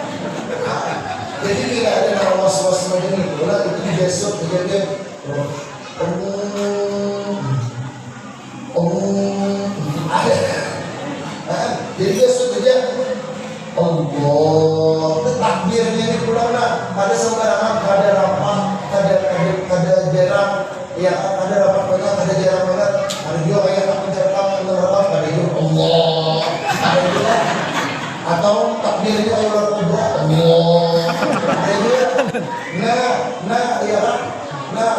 Jadi tidak ada nama was-was macam itu. Lah itu besok kejadian. Ada. Jadi besok kejadian. Allah. Takbirnya ini pulang lah. Ada sembarangan, ada rapah, ada jarang. Ya, ada rapat banget, ada jarang banget. Ada juga kayak tak menceritakan menerapkan ada juga Allah. Ada juga. Atau takbirnya kayak luar kubra Allah. Ada juga.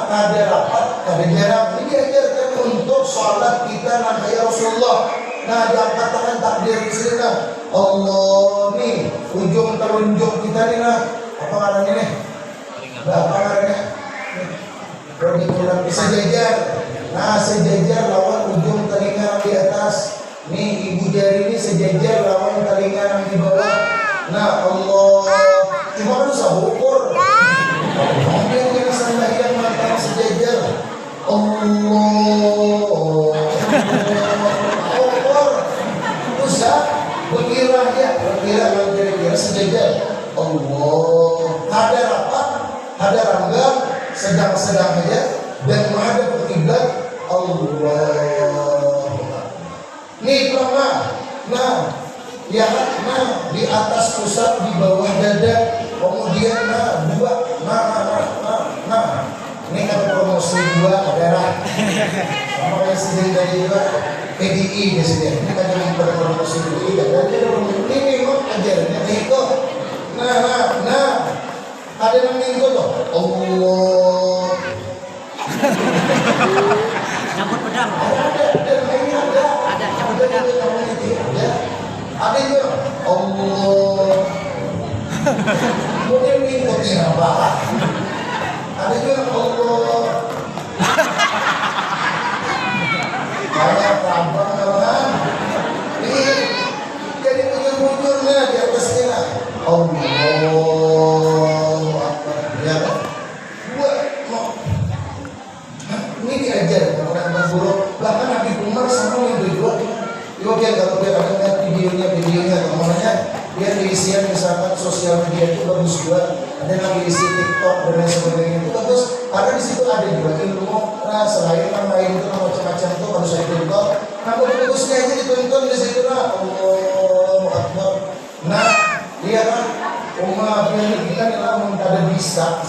Ada rapat, ada jarang. Ini diajarkan untuk sholat kita nanti ya Rasulullah. Nah, diangkat tangan takbir di sini nah. Allah nih, ujung telunjuk kita nih nah. Apa namanya nih? Apa namanya? Sejajar. Nah, sejajar lawan ujung telinga di atas. Nih ibu jari ini sejajar lawan telinga yang di bawah. Nah, Allah. Cuma kan usah ukur. Mungkin kita sembahyang mata sejajar. Allah. Ukur. Usah berkira kira sejajar. Allah. Ada rapat, ada rangga. Sedang-sedang aja dan menghadap ke kiblat Allah. Nih nah, di atas pusat, di bawah dada, kemudian dua, ini kan promosi dua daerah, sama kayak sendiri dari dua PDI biasanya. Ini kan yang berpromosi PDI dan ini memang ajarannya itu. Ada yang minggu tuh Allah. Cabut pedang. Ada cabut pedang. Ada juga Allah. Kemudian mengikuti apa? Ada juga Allah. Kayak tambang kan? Ini jadi mujur-mujurnya di atasnya Allah. Ini diajar orang buruk. Bahkan Habib Umar sama yang berdua dia kalau dia ada videonya kemana dia diisian misalkan sosial media itu bagus juga, ada yang diisi TikTok dan lain sebagainya itu bagus karena di situ ada juga ilmu. Nah, selain yang lain itu macam-macam itu harus saya tonton. Nah, bagusnya aja ditonton di situ lah. Allahu Akbar. Nah, dia kan Umar dia kan memang ada bisa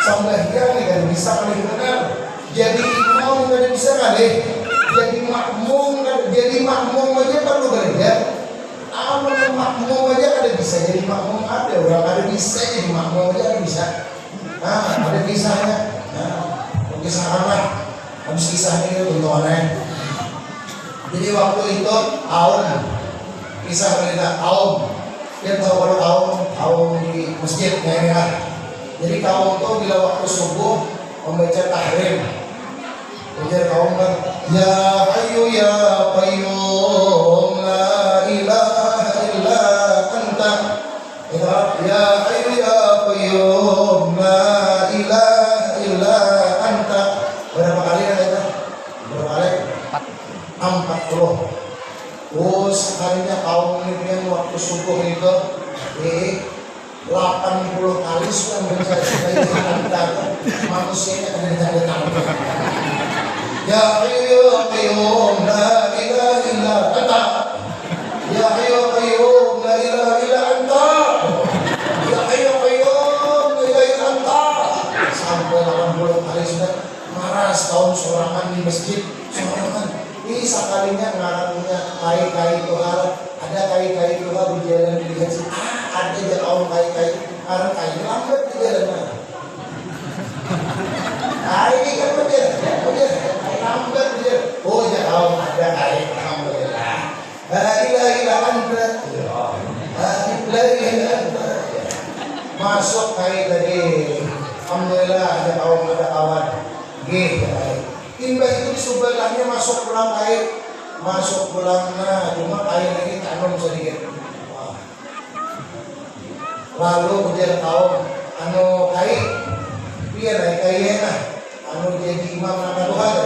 sampai dia nih kan bisa paling benar. Jadi imam nggak bisa kali, jadi makmum aja perlu belajar. Makmum aja ada bisa jadi makmum, ada orang ada bisa jadi makmum aja ada bisa. Nah, ada kisahnya. Nah, kisah apa? Habis kisahnya itu tontonannya. Jadi waktu itu kisah cerita dia tahu kalau kaum di masjid ya. Jadi kaum itu bila waktu subuh membaca tahrim. Ujar kaum kan, ya hayyu ya qayyum la ilaha illa anta. Ya hayyu ya qayyum la ilaha illa anta. Berapa kali ada? Berapa kali? 40. Terus sekalinya kaum ini waktu subuh itu 80 kali sudah membaca manusianya akan ditanda-tanda. Ya hayyu qayyum la ilaha illa anta. Ya hayyu qayyum la ilaha illa anta. Ya hayyu qayyum la ilaha illa anta. Sampai 80 kali sudah marah setahun sorangan di masjid. Sorangan. Ini sekalinya ngarangnya kai-kai Tuhan. Ada kai-kai Tuhan di jalan dilihat sih. Ada jalan kai-kai. Karena kai lambat di jalan. Kai ini kan bener. Lambat dia. Oh ya, ada kai masuk kay tadi. Alhamdulillah ada kawan. Gitu. Timbang itu sebelahnya masuk pulang kay. Masuk pulang na cuma kay lagi tanam sedikit. Wah. Lalu kejar kaum kay dia naik kayaknya jadi imam nama Tuhan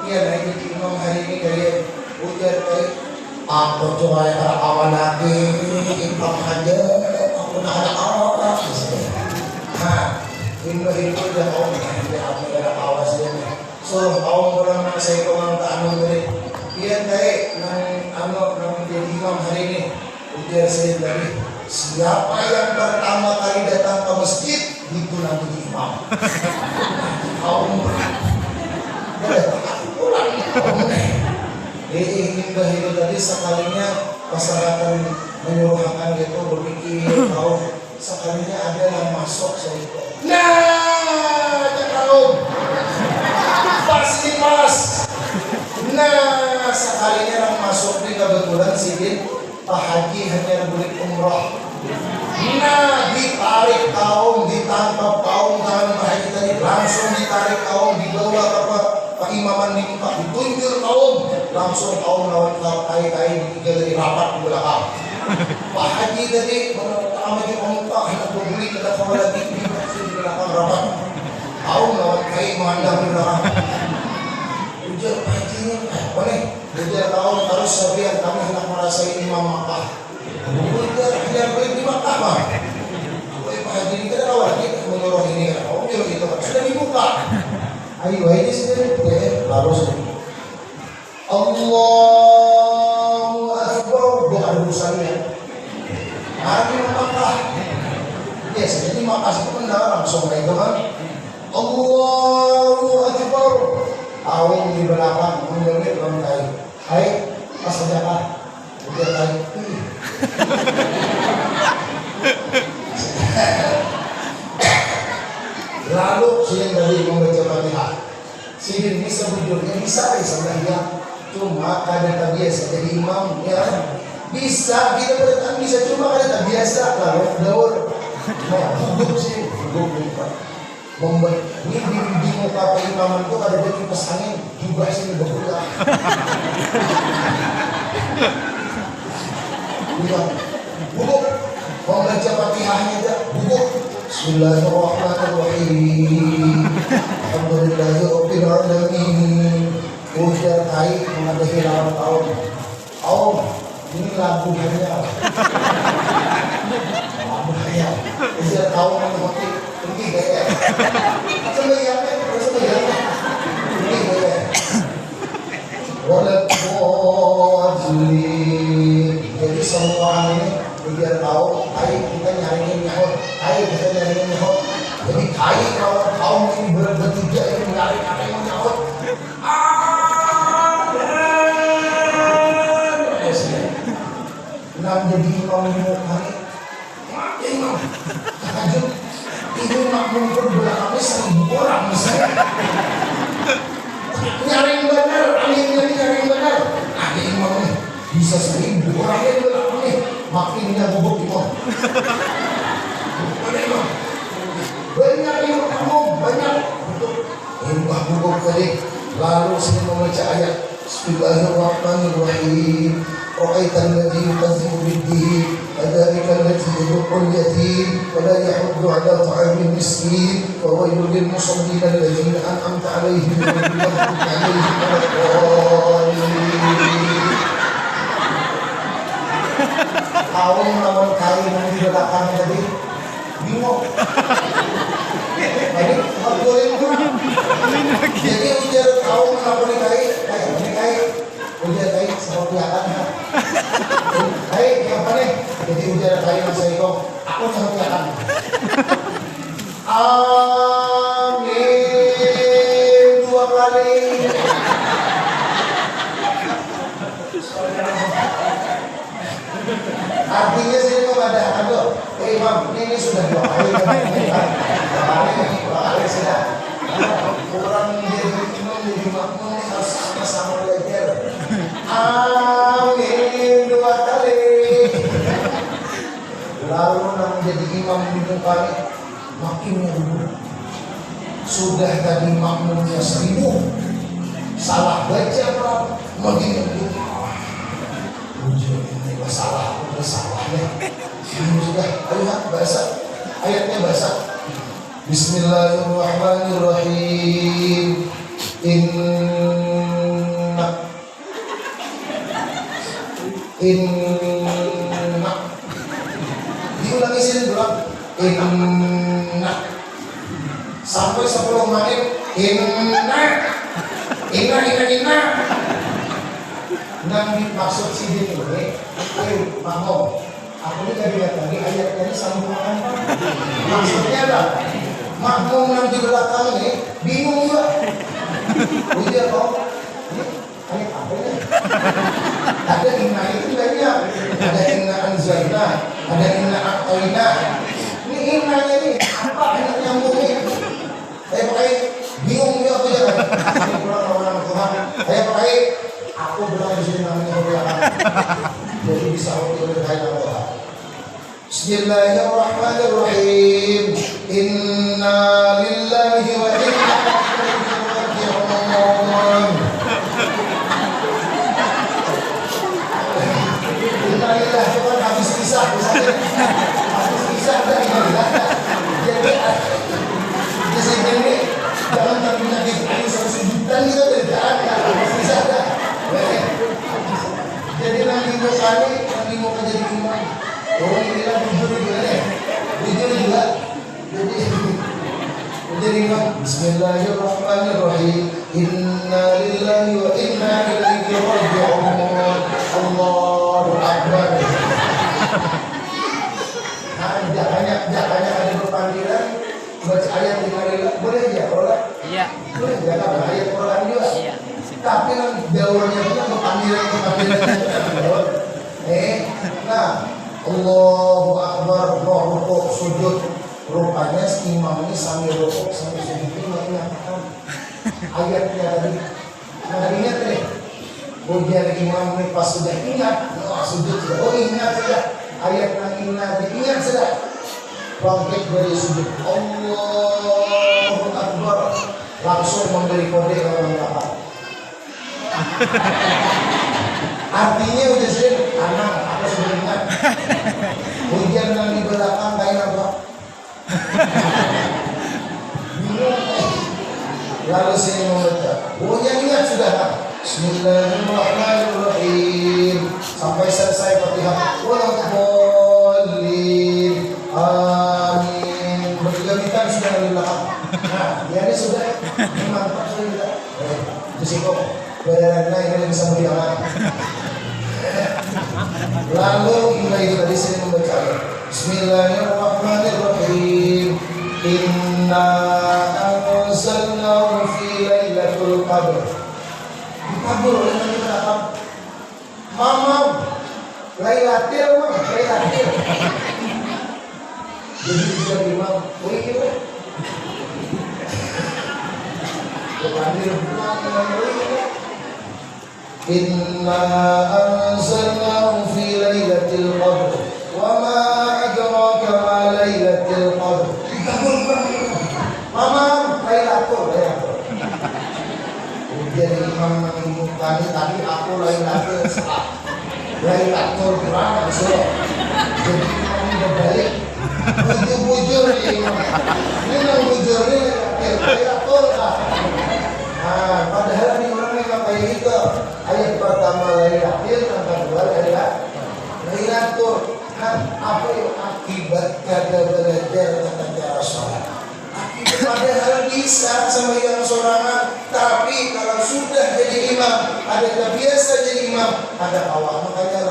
dia naik jadi imam hari ini kayak ujar kayak aku cuma para kawan lagi imam aja aku nak ada awak nah ini itu dia kaum dia ada awas dia so kaum orang saya kawan tak dari dia kayak nang jadi imam hari ini ujar saya dari siapa yang pertama kali datang ke masjid itu nanti imam. Kaum pulang itu tadi sekalinya masyarakat menyuruhkan gitu berpikir kaum sekalinya ada yang masuk saya itu. Nah, kaum pasti pas. Nah, sekalinya yang masuk di kebetulan sidin Pak Haji hanya boleh umrah. Nah, ditarik kaum, ditangkap kaum dan Pak tadi langsung ditarik kaum, dibawa ke Pak Imaman di Pak, ditunjuk kaum, langsung kaum lawan kai dari rapat di belakang. Pak Haji tadi pertama di Pak hendak berbeli kita kau lagi di belakang rapat. Kaum lawan kai memandang di belakang. Ujar Pak Haji ini apa nih? Ujar kaum harus sabian kami hendak merasai Imam Makkah. Yang baik di Makkah mah. Pak Haji ini kan awal kita menyuruh ini kan. Oh menyuruh itu kan sudah dibuka. Ayo ini sendiri ya. Lalu sendiri. Allahu Akbar. Doa urusannya. Hari Makkah. Biasanya di Makkah itu kan langsung kayak itu kan. Allahu Akbar. Awing di belakang menyuruh orang kain. Hai pas saja Pak. Udah kain. Lalu sidin dari membaca Fatihah. Sidin bisa bujurnya bisa dia. Cuma kadang tak biasa jadi imam ya. Bisa kita bertahan bisa cuma kadang tak biasa lalu daur. Nah, duduk sih, duduk membuat ini di muka imaman itu ada jadi kipas angin juga sih bergerak. Bubuk membaca Fatihahnya aja bubuk. Bismillahirrahmanirrahim. Alhamdulillahirabbil alamin. Ujar kai menghadapi lawan kaum. Kaum ini lagu hanya. Lagu hanya. Ujar kaum menghadapi ini gaya. Sebenarnya ini gaya. Walaupun jadi semua ini biar tahu, kita nyariin nyahut, kita nyariin nyahut. Jadi kalau kaum ini bertiga ini mencari yang nyahut. Nah jadi imam hari, imam tahajud ini makmum berbelakangnya 1.000 orang misalnya. Nyariin benar, nyariin benar. Ada imam nih bisa 1.000 orang yang belakang nih. Makinnya bubuk imam. Banyak imam kamu, banyak. Imam bubuk tadi. Lalu sini membaca ayat Bismillahirrahmanirrahim. Ra'aitan ladzi yukazzibu bid-din, fadzalika alladzi yad'u al-yatim wa la yahuddu 'ala ta'amil miskin, wa waylun lil musallin alladzina an'amta 'alaihim ghayril maghdubi 'alaihim waladdallin. Kaum lawan kain yang di belakang tadi bingung. Jadi jadi ujar kaum lawan kain ujar kain seperti akan. Kain yang mana? Jadi ujar kain masa itu aku seperti akan. Amin 2 kali. Artinya sini kepada imam ini sudah 2 kali sudah orang jadi imam jadi makmum harus sama-sama belajar. Amin 2 kali. Lalu jadi imam di depan makimnya dulu. Sudah tadi makmumnya 1000, salah baca berapa? Begini ini masalah, udah salah ya. Ini sudah, ayo bahasa ayatnya bahasa. Bismillahirrahmanirrahim. Inna diulangi sini dulu. Inna sampai 10 menit. Inna Nabi maksud sini ini. Makmum, aku ini tadi lihat lagi ayatnya ini sambungan. Maksudnya apa? Makmum yang di belakang ini bingung juga. Udah kok. Ayat apa ini? Ada inna itu banyak. Ada inna anzalna, ada inna a'tayna. Ini innanya ini apa yang nyambungnya? Saya pakai bingung juga aku ya. Ini pulang orang Tuhan. Saya pakai aku bilang di sini namanya belakang. Jadi bisa untuk berkait Allah. Bismillahirrahmanirrahim. Inna lillahi wa inna ilaihi raji'un. Innalillah itu kan habis kisah misalnya. Habis kisah dan innalillah. Jadi ini jangan terpunya kisah 100 juta kita berjalan habis kisah dah. Jadi nanti mau jadi imam. Orang bilang jujur juga ya. Jujur juga. Jadi imam. Bismillahirrahmanirrahim. Inna lillahi wa inna ilaihi raji'un. Allahu Akbar. Jangan ada berpanggilan baca ayat innalillah. Boleh ya kalau iya. Boleh jangan ayat Quran juga. Iya. Tapi nanti daurnya itu berpanggilan. Nah, Allahu Akbar, rukuk, sujud. Rupanya imam ini sambil rukuk sambil sujud ini mengatakan ayatnya tadi. Nah, ingat nih. Kemudian imam ini pas sudah ingat, sujud sudah. Oh ingat sudah. Ayat yang ingat ingat sudah. Bangkit dari sujud. Allahu Akbar. Langsung memberi kode orang kapal. Artinya udah sering anak apa sebenarnya. Kemudian yang di belakang kayak apa? Lalu sini membaca. Kemudian ingat sudah kan? Bismillahirrahmanirrahim. Sampai selesai Fatihah. Walhamdulillah. Amin. Bergamitan sudah di belakang. Nah, ini sudah mantap sudah. Itu sih kok. Badannya ini bisa berjalan. Lalu kita itu tadi sini membaca. Bismillahirrahmanirrahim. Inna anzalnahu fi lailatul qadr. Kabur oleh Nabi berapa? Mamam Lailatul Lailatul. Jadi kita imam, boleh kita? Kepandir bukan boleh. Inna anzalnahu fi lailatul qadr. Wa ma adraka ma lailatul qadr. Kabur. Mamam Lailatul. Jadi imam mengimukannya tadi aku Lailatul salah. Lailatul berapa besok? Jadi imam berbalik. Bujur nih imam. Ini yang bujur nih Lailatul lah. Nah, padahal ini orang memang kayak gitu. Ayat pertama Lailatul, yang kedua Lailatul. Kan apa yang akibat kada belajar tentang cara sholat? Padahal bisa sama yang sorangan, tapi kalau sudah jadi imam, ada terbiasa jadi imam, ada awal. Makanya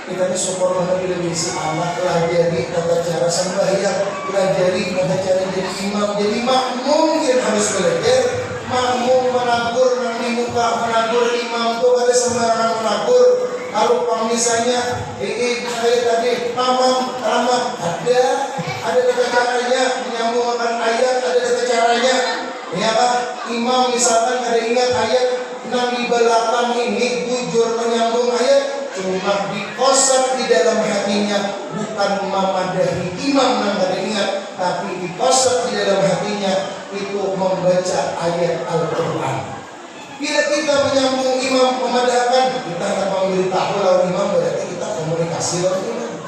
kita ini syukur Nabi lebih si anak pelajari tata cara sembahyang, pelajari tata cara jadi imam, jadi makmum yang harus belajar. Makmum menakur nanti muka menakur imam itu ada sembarangan menakur. Kalau misalnya saya tadi ramah ada tata caranya menyambungkan ayat, ada tata caranya. Ya Pak, imam misalkan ada ingat ayat Nabi belakang ini bujur menyambung ayat, cuma dikosat di dalam hatinya, bukan bukan memadahi imam yang ada ingat, tapi dipasang di dalam hatinya itu membaca ayat Al-Quran. Bila kita menyambung imam memadahkan, kita akan memberitahu lawan imam, berarti kita komunikasi lawan imam.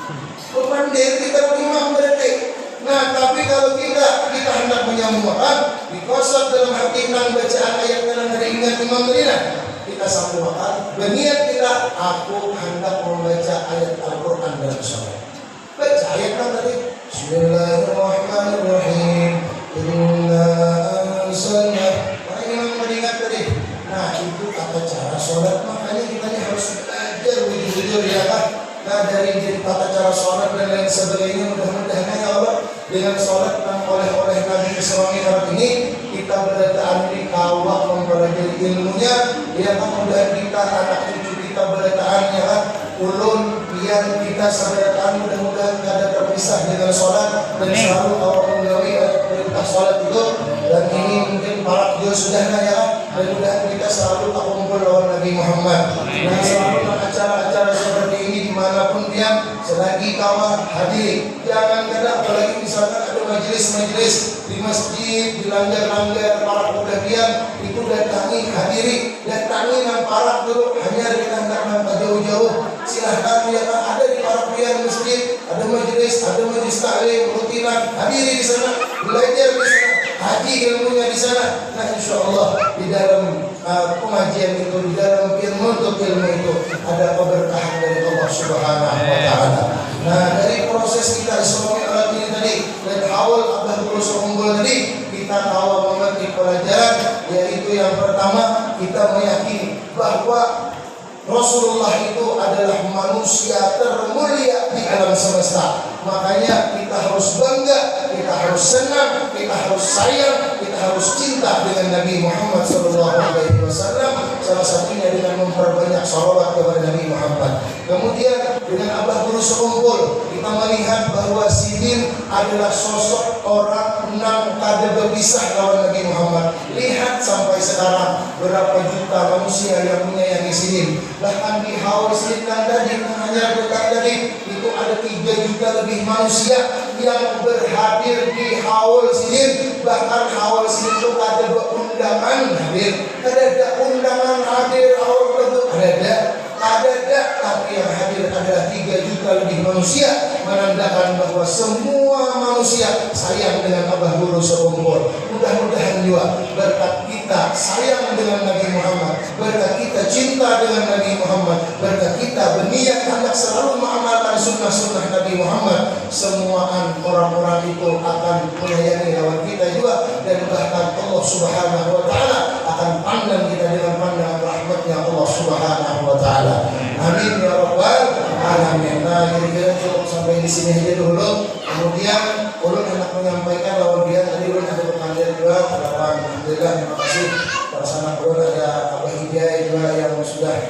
Berpandai kita imam berarti. Nah, tapi kalau kita hendak menyambungkan, dipasang dalam hati tentang bacaan ayat yang ada ingat imam berilah. Kita sambungkan, berniat kita, aku hendak membaca ayat Al-Quran dalam sholat. Baca ayat kan tadi. Bismillahirrahmanirrahim. Inna anzalna. Orang imam beringat tadi. Nah, itu tata cara sholat. Makanya kita ini harus belajar jujur ya kan. Nah, dari tata cara sholat dan lain sebagainya, mudah-mudahan ya Allah dengan sholat yang oleh Nabi SAW ini kita berataan di kawah mempelajari ilmunya, ya kan, mudah kita anak cucu kita berataan ya kan, ulun biar kita sabarataan mudah-mudahan kada terpisah dengan sholat dan selalu Allah menggawi perintah sholat itu. Dan ini mungkin para video sudah ya kan, dan mudah kita selalu tak kumpul lawan Nabi Muhammad. Nah, selalu acara-acara seperti ini dimanapun dia selagi kawan hadir, jangan kadang apalagi misalkan ada majelis-majelis di masjid, di langgar-langgar para pemuda biang itu datangi, hadiri, datangi nang parak dulu, hanya kita nang jauh-jauh silahkan ya kan, ada di para biang masjid, ada majelis taklim, rutinan, hadiri di sana, belajar di sana, haji ilmunya di sana. Nah, insyaallah di dalam pengajian itu, di dalam menuntut ilmu itu ada keberkahan dari Allah Subhanahu wa taala. Nah, dari proses kita Islamiyah alat ini tadi dan awal abad terus unggul tadi, kita tahu mengerti pelajaran, yaitu yang pertama kita meyakini bahwa Rasulullah itu adalah manusia termulia di alam semesta. Makanya kita harus bangga, kita harus senang, kita harus sayang, kita harus cinta dengan Nabi Muhammad SAW. Salah satunya dengan memperbanyak salawat kepada Nabi Muhammad. Kemudian dengan abah guru sekumpul, kita melihat bahwa Sidin adalah sosok orang yang kada berpisah lawan Nabi Muhammad. Lihat sampai sekarang berapa juta manusia yang menyayangi Sidin. Bahkan di haul Sidin tadi, hanya tadi itu ada 3 juta lebih manusia yang berhadir di haul Sidin. Bahkan haul Sidin itu ada undangan hadir, ada undangan hadir haul itu ada, tapi yang hadir adalah 3 juta lebih manusia, menandakan bahwa semua manusia sayang dengan abah guru sekumpul. Mudah-mudahan juga berkat kita sayang dengan Nabi Muhammad, berkat kita cinta dengan Nabi Muhammad, berkat kita berniat hendak selalu mengamalkan sunnah-sunnah Nabi Muhammad, semua orang-orang itu akan menyayangi lawan kita juga, dan bahkan Allah Subhanahu wa taala akan pandang kita dengan pandangan rahmatnya Allah Subhanahu wa taala. Amin ya rabbal alamin. Nah, kira-kira cukup sampai di sini aja dulu. Kemudian ulun hendak menyampaikan bahwa dia tadi ulun ada pengajian juga. Alhamdulillah, terima kasih. Bersama ulun ada Abah Hidayah juga yang sudah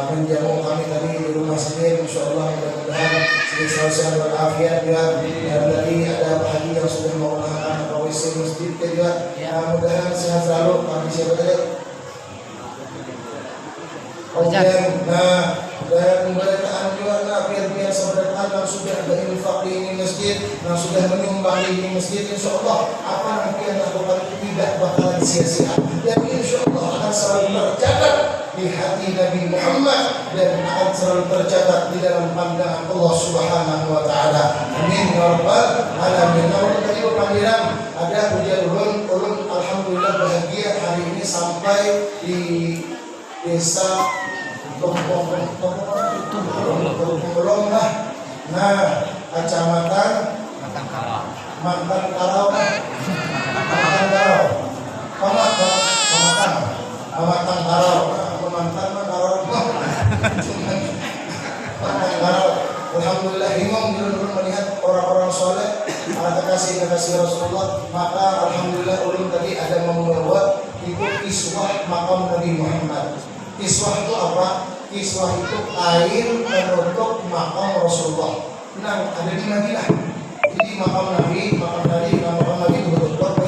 menjamu kami tadi di rumah sini. Insyaallah mudah-mudahan sehat walafiat juga. Dan tadi ada Pak Haji yang sudah menggunakan WC masjid juga. Mudah-mudahan sehat selalu. Kami siapa tadi? Kemudian, dan pemberitaan juga biar saudara yang sudah berinfak di ini masjid, yang sudah menyumbang di ini masjid, insyaallah apa nanti yang lakukan tidak bakalan sia-sia, dan insyaallah akan selalu tercatat di hati Nabi Muhammad dan akan selalu tercatat di dalam pandangan Allah Subhanahu wa taala. Amin ya rabbal alamin. Nah, tadi panggilan ada ujian ulun alhamdulillah bahagia hari ini sampai di desa Tumpulong lah. Nah, kecamatan Mantan Karau, Pematang Karau. Alhamdulillah imam dulu melihat orang-orang soleh, para kekasih Rasulullah. Maka alhamdulillah ulun tadi ada membawa itu kiswah makam Nabi Muhammad. Kiswah itu apa? Kiswah itu kain penutup makam Rasulullah. Nah, ada di Madinah. Jadi makam Nabi itu betul-betul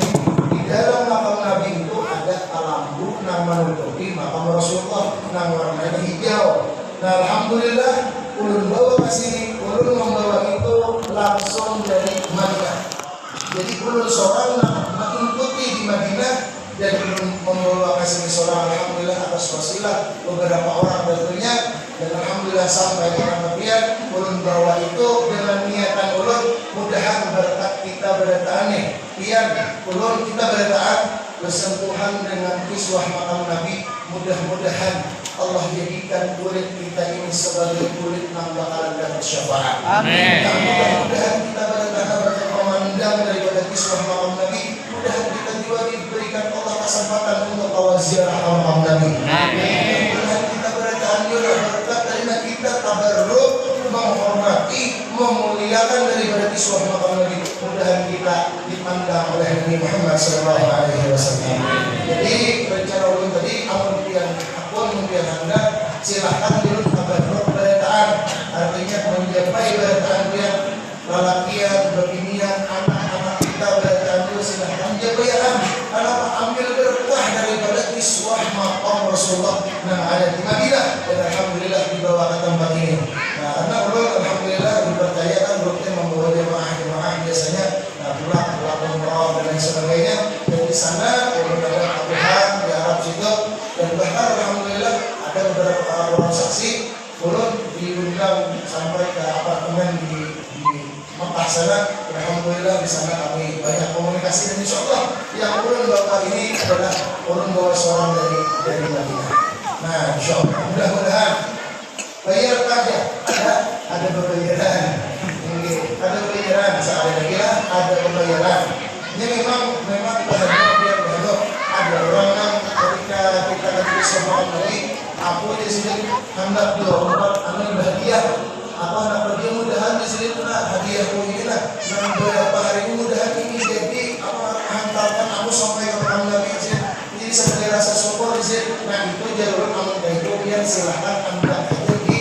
di dalam makam Nabi itu ada lampu yang menutupi makam Rasulullah yang warnanya hijau. Nah, alhamdulillah ulun bawa ke sini, ulun membawa itu langsung dari Madinah. Jadi ulun seorang mengikuti di Madinah dan membawa kasih seorang alhamdulillah atas wasilah beberapa orang tentunya, dan alhamdulillah sampai di kemudian ulun bawa itu dengan niatan ulun mudahan berkat kita berataannya pian ulun kita berataan bersentuhan dengan kiswah makam Nabi, mudah-mudahan Allah jadikan kulit kita ini sebagai kulit yang bakalan dapat syafaat. Amin. Mudah-mudahan kita bertahan memandang daripada kiswah makam Nabi, mudah kita juga diberikan Allah kesempatan untuk awal ziarah makam Nabi. Amin. Mudah kita bertahan juga berkat karena kita tabarruk menghormati, memuliakan daripada kiswah makam Nabi. Mudah kita dipandang oleh Nabi Muhammad SAW. Jadi rencana ulun tadi amun pian mungkin Anda silahkan dulu tabarruk berataan, artinya menjapai berataan dia lalakian, beginian, anak-anak kita berataan dulu silahkan menjapai anak ambil berkah daripada kiswah makam Rasulullah yang ada di Madinah, dan alhamdulillah dibawa ke tempat ini. Nah, karena ulun alhamdulillah dipercayakan rutin membawa jemaah biasanya pulang umrah dan lain sebagainya. Dan di sana ulun ada kebutuhan di Arab situ, dan bahkan alhamdulillah ada beberapa orang saksi ulun diundang sampai ke apartemen di Mekah sana. Alhamdulillah di sana kami banyak komunikasi, dan insyaallah yang ulun bawa ini adalah ulun bawa seorang dari Madinah. Nah, insyaallah mudah-mudahan bayar saja ada pembayaran. Ini ada pembayaran ada pembayaran. Ini memang bahagia ada orang yang ketika kita ketemu sama Nabi, aku di sini hendak 24 anu bahagia. Apa nak bahagia mudahan di sini tu nak hadiah ini lah. Dan beberapa hari ini mudahan ini jadi apa hantarkan aku sampai ke Nabi di sini. Jadi sebagai rasa syukur di sini. Nah itu jalur amun itu yang silahkan anda itu di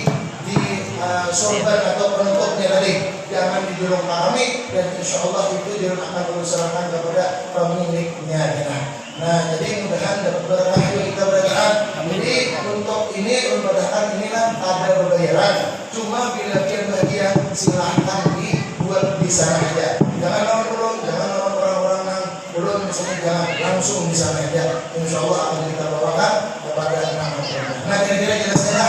sorban atau penutupnya tadi. Jangan dijulung kami, dan insya Allah itu jalur akan diserahkan kepada pemiliknya. Nah, jadi mudahan dapat berkah kita berataan. Jadi untuk ini mudah-mudahan inilah ada pembayaran. Cuma bila pian bahagia silahkan dibuat di sana aja. Jangan lawan orang-orang yang belum misalnya jangan langsung di sana aja. Insya Allah akan kita bawakan kepada anak-anak. Nah, kira-kira jelas ya?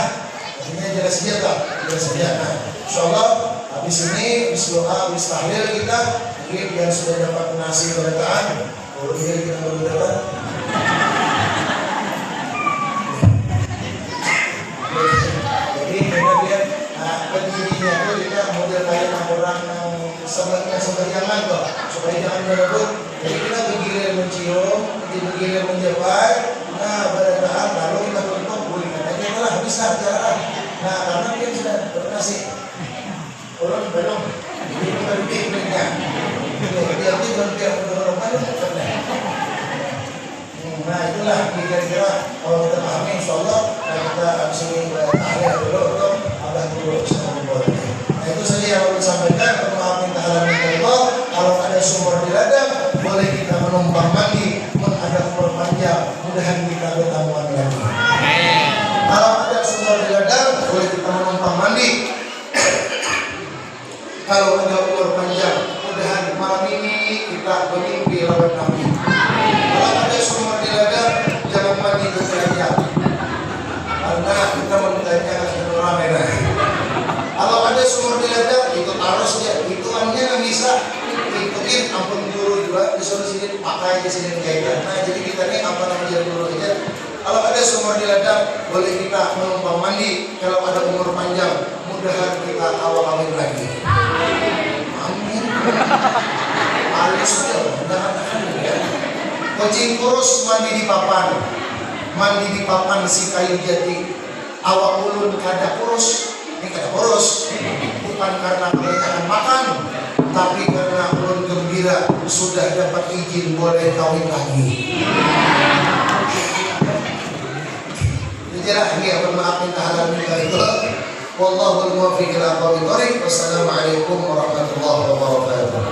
Artinya jelas saja tak? Jelas saja. Nah, insya Allah habis ini habis doa, habis tahlil kita mungkin yang sudah dapat nasi berataan. Kalau kita baru dapat. Jadi kemudian pendirinya itu kita model kayak orang yang sembarangan kok, supaya jangan berebut. Jadi kita bergilir mencium, bergilir menjapai. Nah berataan lalu kita tutup gulingkan aja lah, habis lah cara. Nah karena dia sudah bernasi. Orang belum ini berbeda. Biar nah itulah kira-kira kalau kita pahami insyaallah. Nah kita habis ini tahlil dulu untuk Allah dulu subhanahu. Nah itu saja yang perlu disampaikan. Permohonan minta halal minta Allah. Kalau ada sumur di ladang boleh kita menumpang mandi, ada umur panjang, mudahan kita bertamuan lagi. Kalau ada sumur di ladang boleh kita menumpang mandi. Kalau ada umur panjang, mudahan malam ini kita bermimpi lawan Nabi. Kalau ada sumur di ladang, jangan mandi saja, karena kita memintanya ke ramai. Kalau ada sumur di ladang, itu arus dia, hitungannya nggak bisa ikutin. Ampun guru juga disuruh sini pakai di sini kaitan. Nah jadi kita ini apa namanya dulu aja. Kalau ada sumur di ladang, boleh kita menumpang mandi. Kalau ada umur panjang, mudahan kita awal-awal lagi. Amin. Alis sudah, jangan ya. Kucing kurus mandi di papan si kayu jati. Awak ulun kada kurus, ini kada kurus. Bukan karena kebanyakan makan, tapi karena ulun gembira sudah dapat izin boleh kawin lagi. Itulah ini bermaaf minta halal minta itu. Wallahul muwaffiq ila aqwamit thoriq. Wassalamualaikum warahmatullahi wabarakatuh.